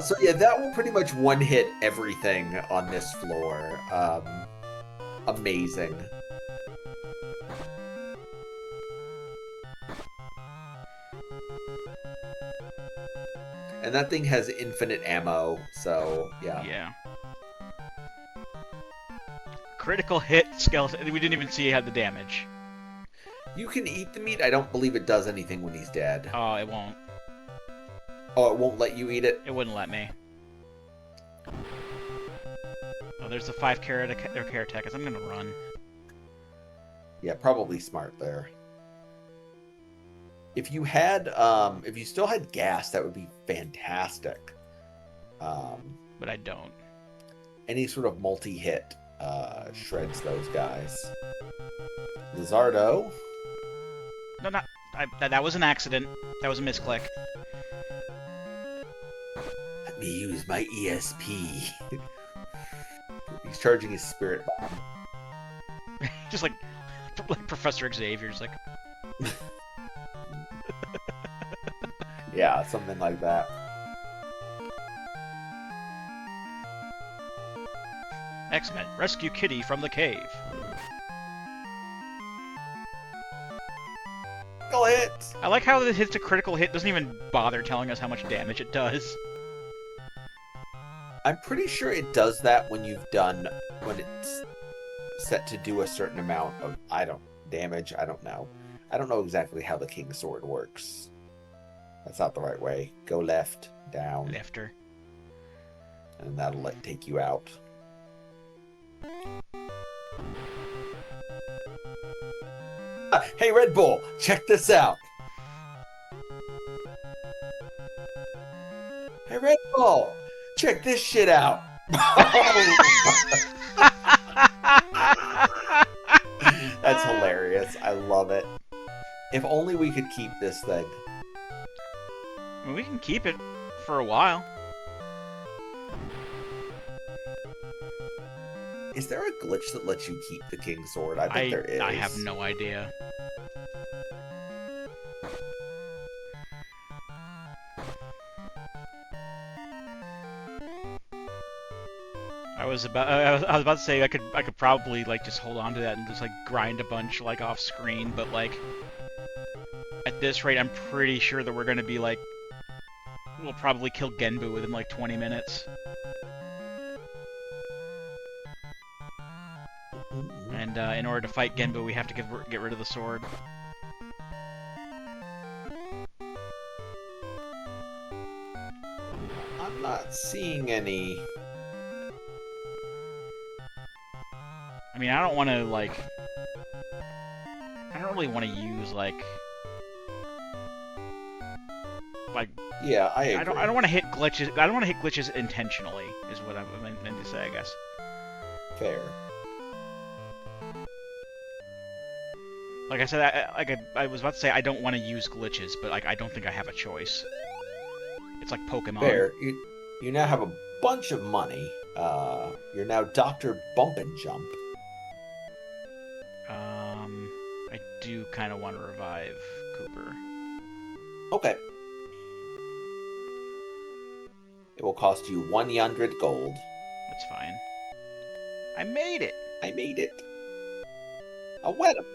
[SPEAKER 2] So yeah, that will pretty much one-hit everything on this floor. Amazing. And that thing has infinite ammo, so yeah.
[SPEAKER 1] Yeah. Critical hit skeleton. We didn't even see he had the damage.
[SPEAKER 2] You can eat the meat. I don't believe it does anything when he's dead.
[SPEAKER 1] Oh, it won't.
[SPEAKER 2] Oh, it won't let you eat it?
[SPEAKER 1] It wouldn't let me. Oh, there's the 5 carrot attack. I'm gonna run.
[SPEAKER 2] Yeah, probably smart there. If you had, if you still had gas, that would be fantastic.
[SPEAKER 1] But I don't.
[SPEAKER 2] Any sort of multi-hit shreds those guys. Lizardo.
[SPEAKER 1] No, not. That was an accident. That was a misclick.
[SPEAKER 2] Let me use my ESP. He's charging his spirit bomb.
[SPEAKER 1] Just like Professor Xavier's like.
[SPEAKER 2] Yeah, something like that.
[SPEAKER 1] X-Men rescue Kitty from the cave.
[SPEAKER 2] Critical hit!
[SPEAKER 1] I like how it hits a critical hit, doesn't even bother telling us how much damage it does.
[SPEAKER 2] I'm pretty sure it does that when it's set to do a certain amount of, damage. I don't know. I don't know exactly how the King's Sword works. That's not the right way. Go left, down.
[SPEAKER 1] Lefter.
[SPEAKER 2] And that'll take you out. Hey, Red Bull, check this out. Hey, Red Bull, check this shit out. That's hilarious. I love it. If only we could keep this thing.
[SPEAKER 1] I mean, we can keep it for a while.
[SPEAKER 2] Is there a glitch that lets you keep the King's Sword? I bet there is.
[SPEAKER 1] I have no idea. I was about to say I could probably like just hold on to that and just like grind a bunch like off screen, but like at this rate I'm pretty sure that we're gonna be like we'll probably kill Genbu within like 20 minutes. And in order to fight Genbu, we have to get rid of the sword.
[SPEAKER 2] I'm not seeing any.
[SPEAKER 1] I mean, I don't want to like. I don't really want to use like.
[SPEAKER 2] Yeah, I agree.
[SPEAKER 1] I don't want to hit glitches. I don't want to hit glitches intentionally. Is what I meant to say, I guess.
[SPEAKER 2] Fair.
[SPEAKER 1] Like I said, I was about to say I don't want to use glitches, but like I don't think I have a choice. It's like Pokemon.
[SPEAKER 2] Fair. You now have a bunch of money. You're now Dr. Bump and Jump.
[SPEAKER 1] I do kind of want to revive Cooper.
[SPEAKER 2] Okay. It will cost you 100 gold.
[SPEAKER 1] That's fine. I made it!
[SPEAKER 2] I made it. I wet him.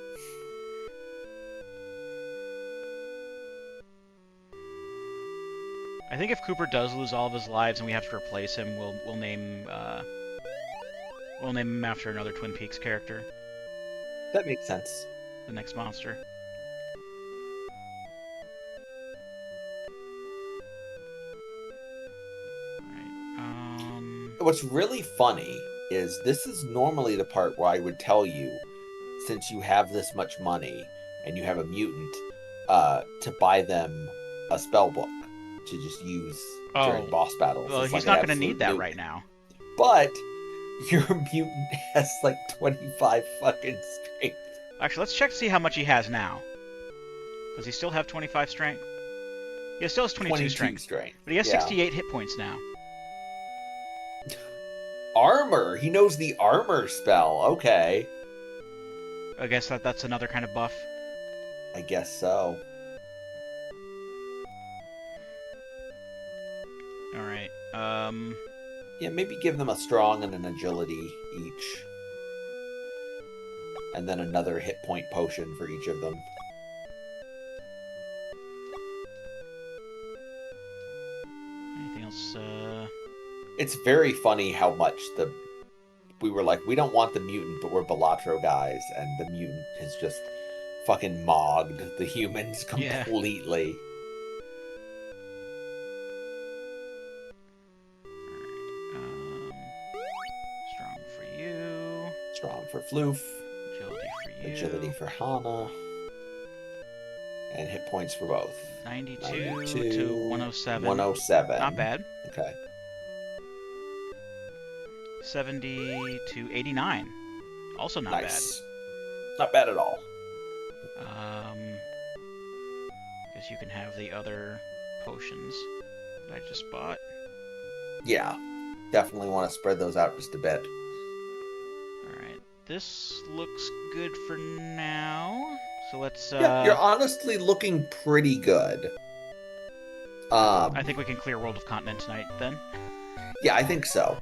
[SPEAKER 1] I think if Cooper does lose all of his lives and we have to replace him, we'll name him after another Twin Peaks character.
[SPEAKER 2] That makes sense.
[SPEAKER 1] The next monster. Alright,
[SPEAKER 2] What's really funny is this is normally the part where I would tell you, since you have this much money and you have a mutant, to buy them a spell book to just use during boss battles.
[SPEAKER 1] Well,
[SPEAKER 2] it's
[SPEAKER 1] he's
[SPEAKER 2] like
[SPEAKER 1] not
[SPEAKER 2] an
[SPEAKER 1] going to need
[SPEAKER 2] absolute
[SPEAKER 1] that
[SPEAKER 2] nuke.
[SPEAKER 1] right now.
[SPEAKER 2] But your mutant has like 25 fucking strength.
[SPEAKER 1] Actually, let's check to see how much he has now. Does he still have 25 strength? He still has 22 strength. But he has 68 hit points now.
[SPEAKER 2] Armor! He knows the armor spell. Okay.
[SPEAKER 1] I guess that's another kind of buff.
[SPEAKER 2] I guess so.
[SPEAKER 1] Alright,
[SPEAKER 2] Yeah, maybe give them a strong and an agility each. And then another hit point potion for each of them.
[SPEAKER 1] anything else,
[SPEAKER 2] It's very funny how much we were like, we don't want the mutant, but we're Balatro guys, and the mutant has just fucking mogged the humans completely.
[SPEAKER 1] Strong for you.
[SPEAKER 2] Strong for Floof.
[SPEAKER 1] Agility for you.
[SPEAKER 2] Agility for Hana. And hit points for both.
[SPEAKER 1] 92 to 107.
[SPEAKER 2] 107.
[SPEAKER 1] Not bad.
[SPEAKER 2] Okay.
[SPEAKER 1] 70 to 89. Also not
[SPEAKER 2] nice. Not bad at all.
[SPEAKER 1] Guess you can have the other potions that I just bought.
[SPEAKER 2] Yeah. Definitely want to spread those out just a bit.
[SPEAKER 1] Alright. This looks good for now. So let's
[SPEAKER 2] yeah, you're honestly looking pretty good.
[SPEAKER 1] I think we can clear World of Continent tonight then.
[SPEAKER 2] Yeah, I think so.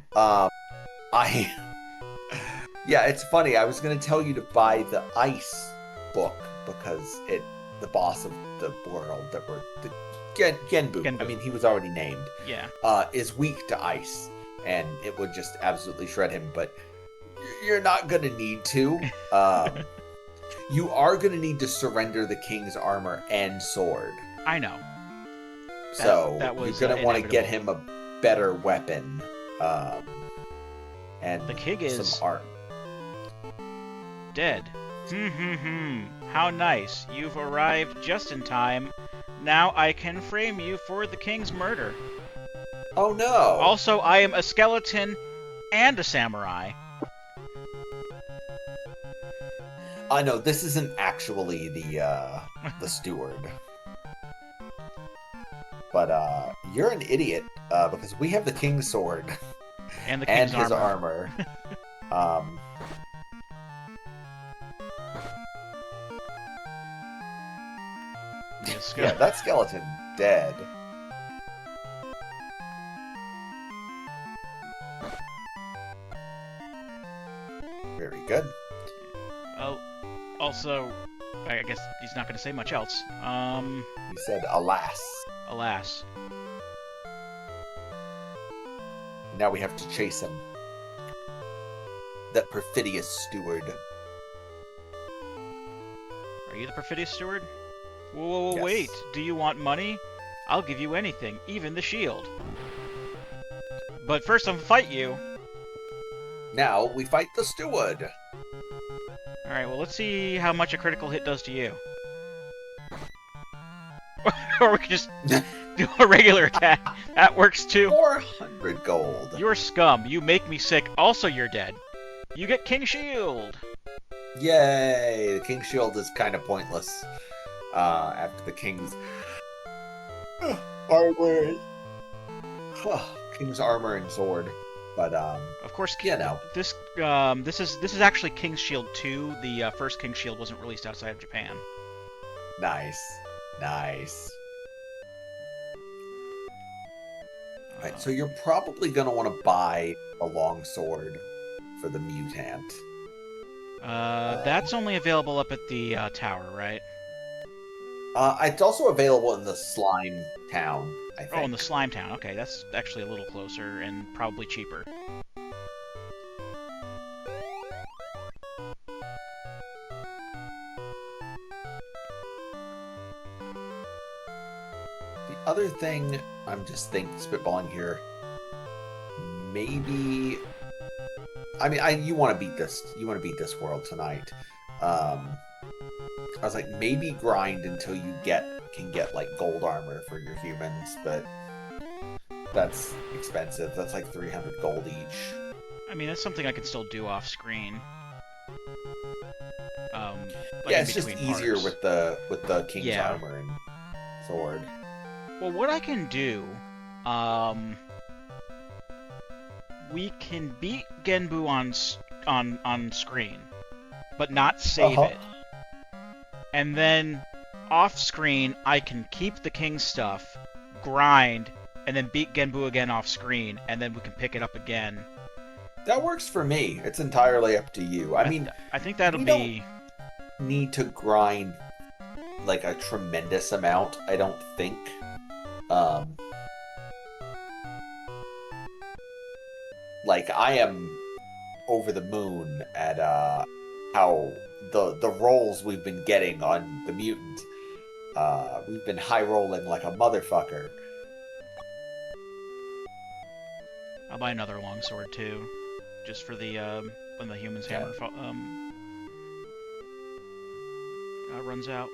[SPEAKER 2] Yeah, it's funny. I was going to tell you to buy the ice book because the boss of the world that we're Genbu. I mean, he was already named.
[SPEAKER 1] Yeah.
[SPEAKER 2] Is weak to ice, and it would just absolutely shred him. But you're not going to need to. You are going to need to surrender the king's armor and sword.
[SPEAKER 1] I know.
[SPEAKER 2] So you're going to want to get him a better weapon. And
[SPEAKER 1] the king is
[SPEAKER 2] some art.
[SPEAKER 1] Dead. How nice. You've arrived just in time. Now I can frame you for the king's murder.
[SPEAKER 2] Oh no.
[SPEAKER 1] Also, I am a skeleton and a samurai.
[SPEAKER 2] I know this isn't actually the steward. But you're an idiot because we have the king's sword
[SPEAKER 1] and the king's
[SPEAKER 2] his armor. Yeah, that skeleton dead. Very good.
[SPEAKER 1] Oh, also, I guess he's not going to say much else.
[SPEAKER 2] He said, "Alas."
[SPEAKER 1] Alas.
[SPEAKER 2] Now we have to chase him. That perfidious steward.
[SPEAKER 1] Are you the perfidious steward? Whoa,
[SPEAKER 2] yes.
[SPEAKER 1] Wait. Do you want money? I'll give you anything, even the shield. But first I'll fight you.
[SPEAKER 2] Now we fight the steward.
[SPEAKER 1] Alright, well let's see how much a critical hit does to you. Or we can just do a regular attack. That works too.
[SPEAKER 2] 400 gold.
[SPEAKER 1] You're scum. You make me sick. Also, you're dead. You get King Shield.
[SPEAKER 2] Yay! The King's Shield is kind of pointless after the King's armor. King's armor and sword. But
[SPEAKER 1] of course,
[SPEAKER 2] yeah, no.
[SPEAKER 1] This is actually King's Shield 2. The first King's Shield wasn't released outside of Japan.
[SPEAKER 2] Nice. Alright, so you're probably going to want to buy a long sword for the mutant.
[SPEAKER 1] That's only available up at the tower, right?
[SPEAKER 2] It's also available in the Slime Town, I think.
[SPEAKER 1] Oh, in the Slime Town. Okay, that's actually a little closer and probably cheaper.
[SPEAKER 2] other thing, I'm just spitballing here. Maybe, I mean, you want to beat this. You want to beat this world tonight. I was like, maybe grind until you can get like gold armor for your humans, but that's expensive. That's like 300 gold each.
[SPEAKER 1] I mean, that's something I can still do off screen. Like
[SPEAKER 2] yeah, it's just easier
[SPEAKER 1] parts.
[SPEAKER 2] with the king's armor and sword.
[SPEAKER 1] Well, what I can do, we can beat Genbu on screen, but not save it. And then off screen, I can keep the king stuff, grind, and then beat Genbu again off screen, and then we can pick it up again.
[SPEAKER 2] That works for me. It's entirely up to you. I mean,
[SPEAKER 1] I think that'll be.
[SPEAKER 2] Don't need to grind like a tremendous amount, I don't think. Like, I am over the moon at how the rolls we've been getting on the mutant. We've been high rolling like a motherfucker.
[SPEAKER 1] I'll buy another longsword too, just for the when the human's hammer runs out.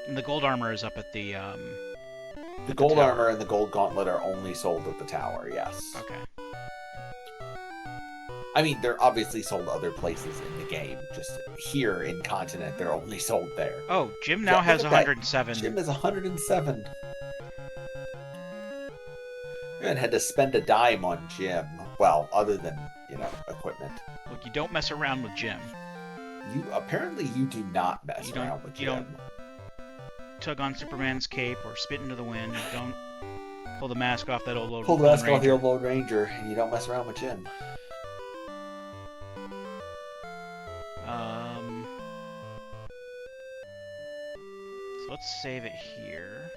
[SPEAKER 1] And the gold armor is up at the
[SPEAKER 2] gold armor and the gold gauntlet are only sold at the tower, yes.
[SPEAKER 1] Okay.
[SPEAKER 2] I mean, they're obviously sold other places in the game. Just here in Continent, they're only sold there.
[SPEAKER 1] Oh, Jim now has 107.
[SPEAKER 2] Jim is 107. And had to spend a dime on Jim. Well, other than, equipment.
[SPEAKER 1] Look, you don't mess around with Jim.
[SPEAKER 2] Apparently you do not mess around with Jim.
[SPEAKER 1] You don't tug on Superman's cape or spit into the wind. You don't pull the mask off that old Lone Ranger.
[SPEAKER 2] Pull the mask off the old Lone Ranger, and you don't mess around with Jim.
[SPEAKER 1] So let's save it here.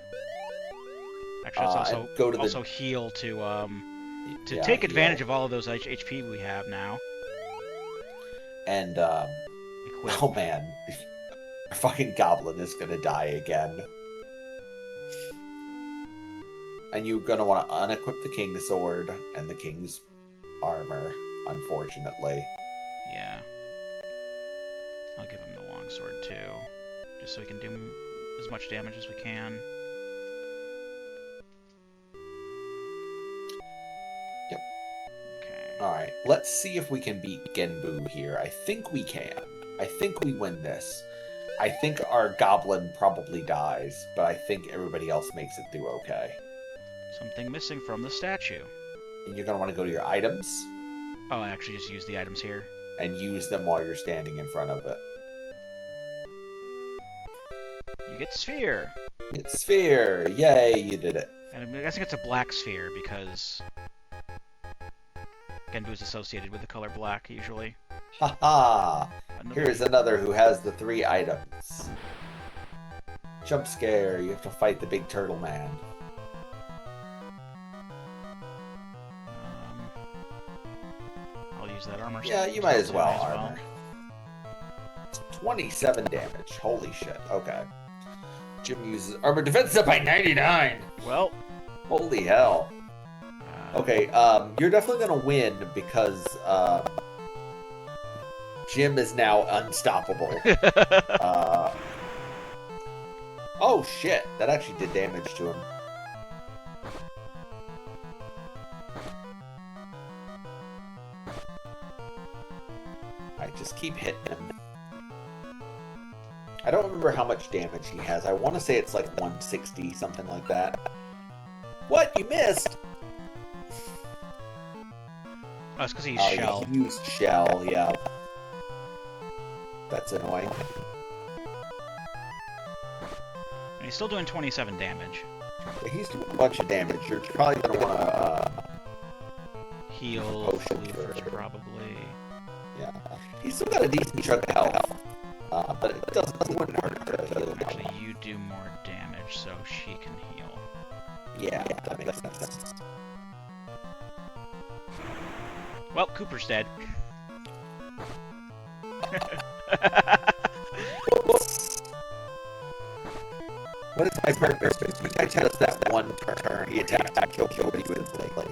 [SPEAKER 1] Actually, let's also heal to take advantage of all of those HP we have now.
[SPEAKER 2] And oh man, our fucking goblin is gonna die again. And you're gonna want to unequip the king's sword and the king's armor, unfortunately.
[SPEAKER 1] Yeah. I'll give him the longsword too, just so we can do as much damage as we can.
[SPEAKER 2] Yep.
[SPEAKER 1] Okay.
[SPEAKER 2] Alright, let's see if we can beat Genbu here. I think we can. I think we win this. I think our goblin probably dies, but I think everybody else makes it through okay.
[SPEAKER 1] Something missing from the statue.
[SPEAKER 2] And you're going to want to go to your items.
[SPEAKER 1] Oh, I actually just use the items here.
[SPEAKER 2] And use them while you're standing in front of it.
[SPEAKER 1] You get sphere.
[SPEAKER 2] Get sphere. Yay, you did it.
[SPEAKER 1] And I'm guessing it's a black sphere because Genbu is associated with the color black usually.
[SPEAKER 2] Haha! Here's another who has the 3 items. Jump scare. You have to fight the big turtle man.
[SPEAKER 1] I'll use that armor.
[SPEAKER 2] Yeah, you might as well. Armor. 27 damage. Holy shit. Okay. Jim uses armor defense up by 99.
[SPEAKER 1] Well.
[SPEAKER 2] Holy hell. Okay, you're definitely gonna win because Jim is now unstoppable. Oh shit, that actually did damage to him. I just keep hitting him. I don't remember how much damage he has. I want to say it's like 160, something like that. What? You missed?
[SPEAKER 1] Oh, it's because he used shell.
[SPEAKER 2] He used shell, yeah. That's annoying.
[SPEAKER 1] And he's still doing 27 damage.
[SPEAKER 2] He's doing a bunch of damage. You're probably going to want to
[SPEAKER 1] heal first, probably.
[SPEAKER 2] Yeah. He's still got a decent chunk of health. But it wouldn't hurt to heal him.
[SPEAKER 1] Actually, you do more damage, so she can heal.
[SPEAKER 2] Yeah, that makes sense.
[SPEAKER 1] Well, Cooper's dead.
[SPEAKER 2] purpose, because he has that one turn, he attacks to kill you instantly.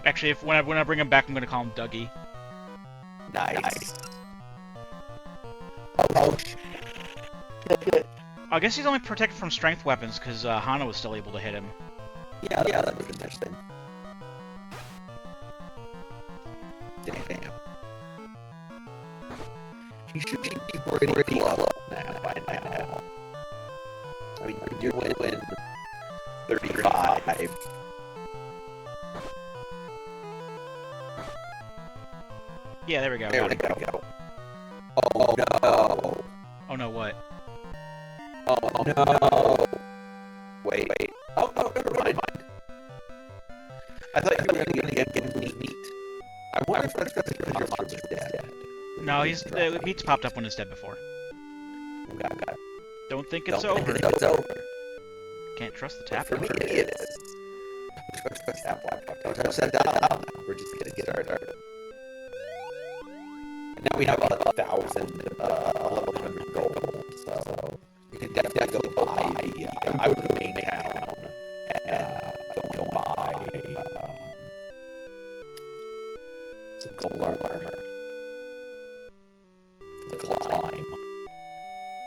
[SPEAKER 1] Actually, when I bring him back, I'm gonna call him Dougie.
[SPEAKER 2] Nice. Oh, shit.
[SPEAKER 1] I guess he's only protected from strength weapons because Hana was still able to hit him.
[SPEAKER 2] Yeah, that was interesting. Damn. He should be pretty low now by now. I mean, you win 35.
[SPEAKER 1] Yeah, there we go.
[SPEAKER 2] There we go. Oh no.
[SPEAKER 1] Oh no, what?
[SPEAKER 2] Oh no. Wait. Oh no, never mind. I thought you were going to get meat. I wonder if that's because your monster's dead.
[SPEAKER 1] No, meat's popped up when it's dead before.
[SPEAKER 2] Okay.
[SPEAKER 1] Don't think it's over.
[SPEAKER 2] It's over.
[SPEAKER 1] Can't trust the tap.
[SPEAKER 2] For me, it is. Don't touch that down. We're just going to get started. And now we have 1,100 gold, so you can definitely go buy I would go main town and go buy some gold armor. The climb.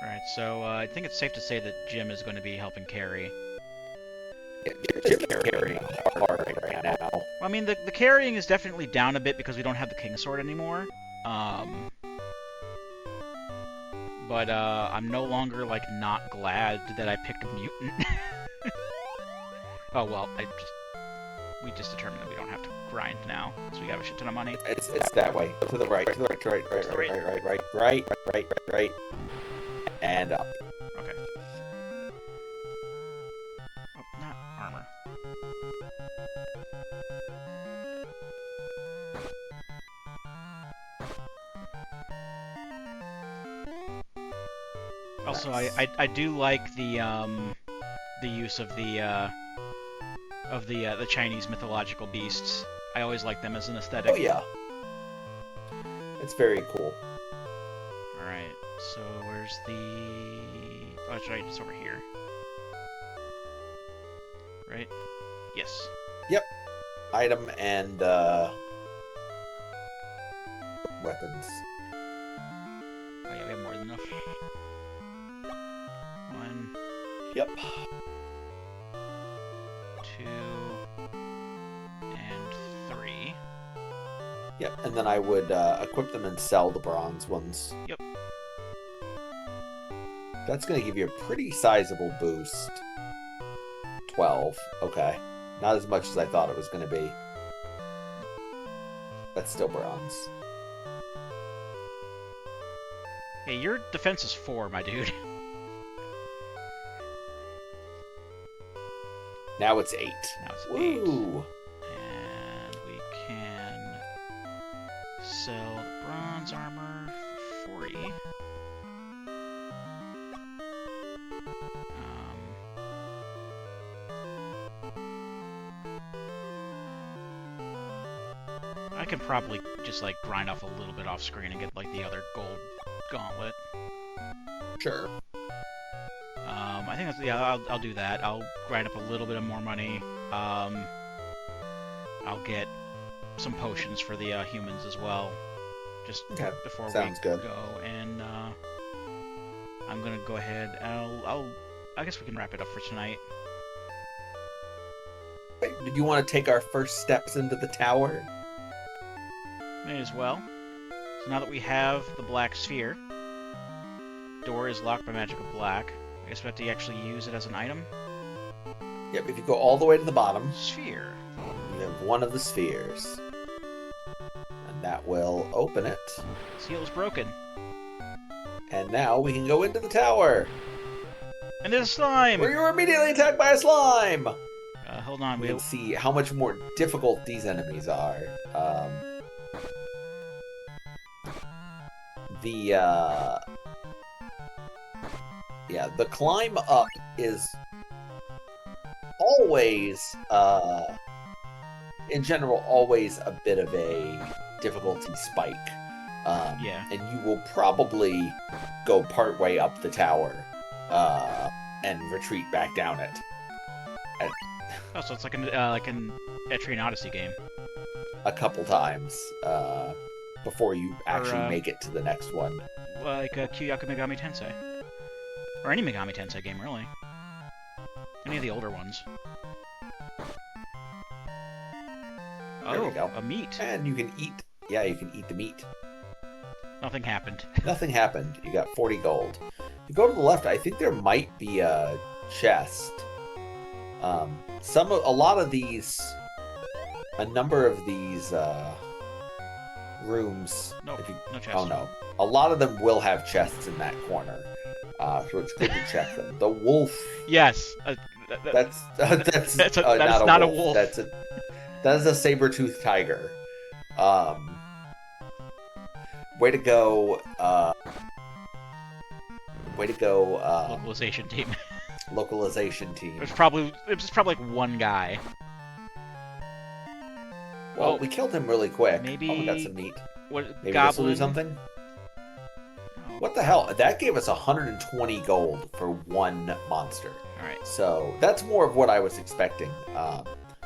[SPEAKER 1] Alright, so I think it's safe to say that Jim is going to be helping carry.
[SPEAKER 2] Yeah, Jim's carrying hard right now.
[SPEAKER 1] Well, I mean, the carrying is definitely down a bit because we don't have the King's Sword anymore. But I'm no longer, like, not glad that I picked a mutant. Oh, well, we just determined that we don't have to grind now, because we have a shit ton of money.
[SPEAKER 2] It's that way. To the right, right. And up.
[SPEAKER 1] Okay. Oh, not armor. Also, I do like the use of the Chinese mythological beasts. I always like them as an aesthetic.
[SPEAKER 2] Oh yeah, it's very cool.
[SPEAKER 1] All right, so where's the? Oh, that's right, it's over here. Right? Yes.
[SPEAKER 2] Yep. Item and weapons.
[SPEAKER 1] Oh yeah, we have more than enough. 1.
[SPEAKER 2] Yep.
[SPEAKER 1] 2. And 3.
[SPEAKER 2] Yep, and then I would equip them and sell the bronze ones.
[SPEAKER 1] Yep.
[SPEAKER 2] That's going to give you a pretty sizable boost. 12. Okay. Not as much as I thought it was going to be. That's still bronze.
[SPEAKER 1] Hey, your defense is 4, my dude.
[SPEAKER 2] Now it's 8.
[SPEAKER 1] Now it's 8.
[SPEAKER 2] Woo!
[SPEAKER 1] And we can sell the bronze armor for 40. I can probably just like grind off a little bit off screen and get like the other gold gauntlet.
[SPEAKER 2] Sure.
[SPEAKER 1] I think that's, yeah, I'll do that. I'll grind up a little bit of more money. I'll get some potions for the humans as well, just before
[SPEAKER 2] Sounds
[SPEAKER 1] we
[SPEAKER 2] good.
[SPEAKER 1] go. And I'm gonna go ahead. And I guess we can wrap it up for tonight.
[SPEAKER 2] Wait, did you want to take our first steps into the tower?
[SPEAKER 1] May as well. So now that we have the black sphere, door is locked by magic of black. I guess we have to actually use it as an item.
[SPEAKER 2] Yep, if you go all the way to the bottom,
[SPEAKER 1] Sphere.
[SPEAKER 2] you have one of the spheres. And that will open it.
[SPEAKER 1] Seal is broken.
[SPEAKER 2] And now we can go into the tower,
[SPEAKER 1] And there's a slime!
[SPEAKER 2] where you're immediately attacked by a slime!
[SPEAKER 1] Hold on,
[SPEAKER 2] We can see how much more difficult these enemies are. The climb up is always, in general, always a bit of a difficulty spike.
[SPEAKER 1] Yeah.
[SPEAKER 2] And you will probably go partway up the tower and retreat back down it.
[SPEAKER 1] Oh, so it's like an Etrian Odyssey game.
[SPEAKER 2] A couple times before you actually
[SPEAKER 1] Or,
[SPEAKER 2] make it to the next one.
[SPEAKER 1] Like Kyoyaku Megami Tensei. Or any Megami Tensei game, really. Any of the older ones.
[SPEAKER 2] There we
[SPEAKER 1] Oh,
[SPEAKER 2] go.
[SPEAKER 1] a meat.
[SPEAKER 2] And you can eat. Yeah, you can eat the meat.
[SPEAKER 1] Nothing happened.
[SPEAKER 2] Nothing happened. You got 40 gold. You go to the left. I think there might be a chest. A number of these rooms.
[SPEAKER 1] No,
[SPEAKER 2] if you,
[SPEAKER 1] no chest.
[SPEAKER 2] Oh no, a lot of them will have chests in that corner. So it's good to check them. The wolf.
[SPEAKER 1] Yes.
[SPEAKER 2] That's
[SPEAKER 1] That's
[SPEAKER 2] not
[SPEAKER 1] not
[SPEAKER 2] a
[SPEAKER 1] a
[SPEAKER 2] wolf.
[SPEAKER 1] wolf.
[SPEAKER 2] That is a saber-toothed tiger. Way to go. Way to go.
[SPEAKER 1] Localization team.
[SPEAKER 2] Localization team.
[SPEAKER 1] It was probably like one guy.
[SPEAKER 2] Well,
[SPEAKER 1] Oh.
[SPEAKER 2] we killed him really quick.
[SPEAKER 1] Maybe-
[SPEAKER 2] Oh, we got some meat.
[SPEAKER 1] What?
[SPEAKER 2] Maybe
[SPEAKER 1] Goblin?
[SPEAKER 2] this will do something?
[SPEAKER 1] Oh,
[SPEAKER 2] What the hell? That gave us 120 gold for one monster.
[SPEAKER 1] all right.
[SPEAKER 2] So that's more of what I was expecting.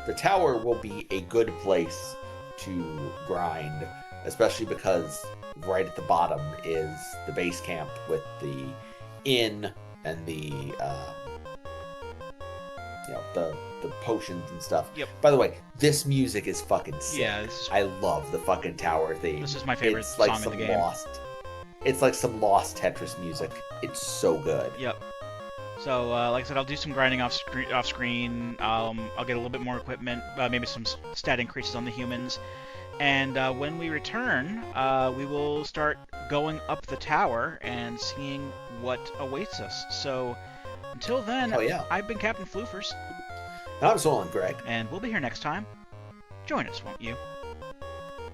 [SPEAKER 2] The tower will be a good place to grind, especially because right at the bottom is the base camp with the inn and the the potions and stuff.
[SPEAKER 1] Yep.
[SPEAKER 2] By the way, this music is fucking sick.
[SPEAKER 1] Yeah, this
[SPEAKER 2] I love the fucking tower theme.
[SPEAKER 1] is my favorite
[SPEAKER 2] It's like
[SPEAKER 1] song in the
[SPEAKER 2] some
[SPEAKER 1] game.
[SPEAKER 2] It's like some lost Tetris music. It's so good.
[SPEAKER 1] Yep. So, like I said, I'll do some grinding off screen. I'll get a little bit more equipment, maybe some stat increases on the humans, and when we return, we will start going up the tower and seeing what awaits us. So, until then,
[SPEAKER 2] Oh yeah.
[SPEAKER 1] I've been Captain Floofers,
[SPEAKER 2] I'm Solon Greg.
[SPEAKER 1] and we'll be here next time. Join us, won't you?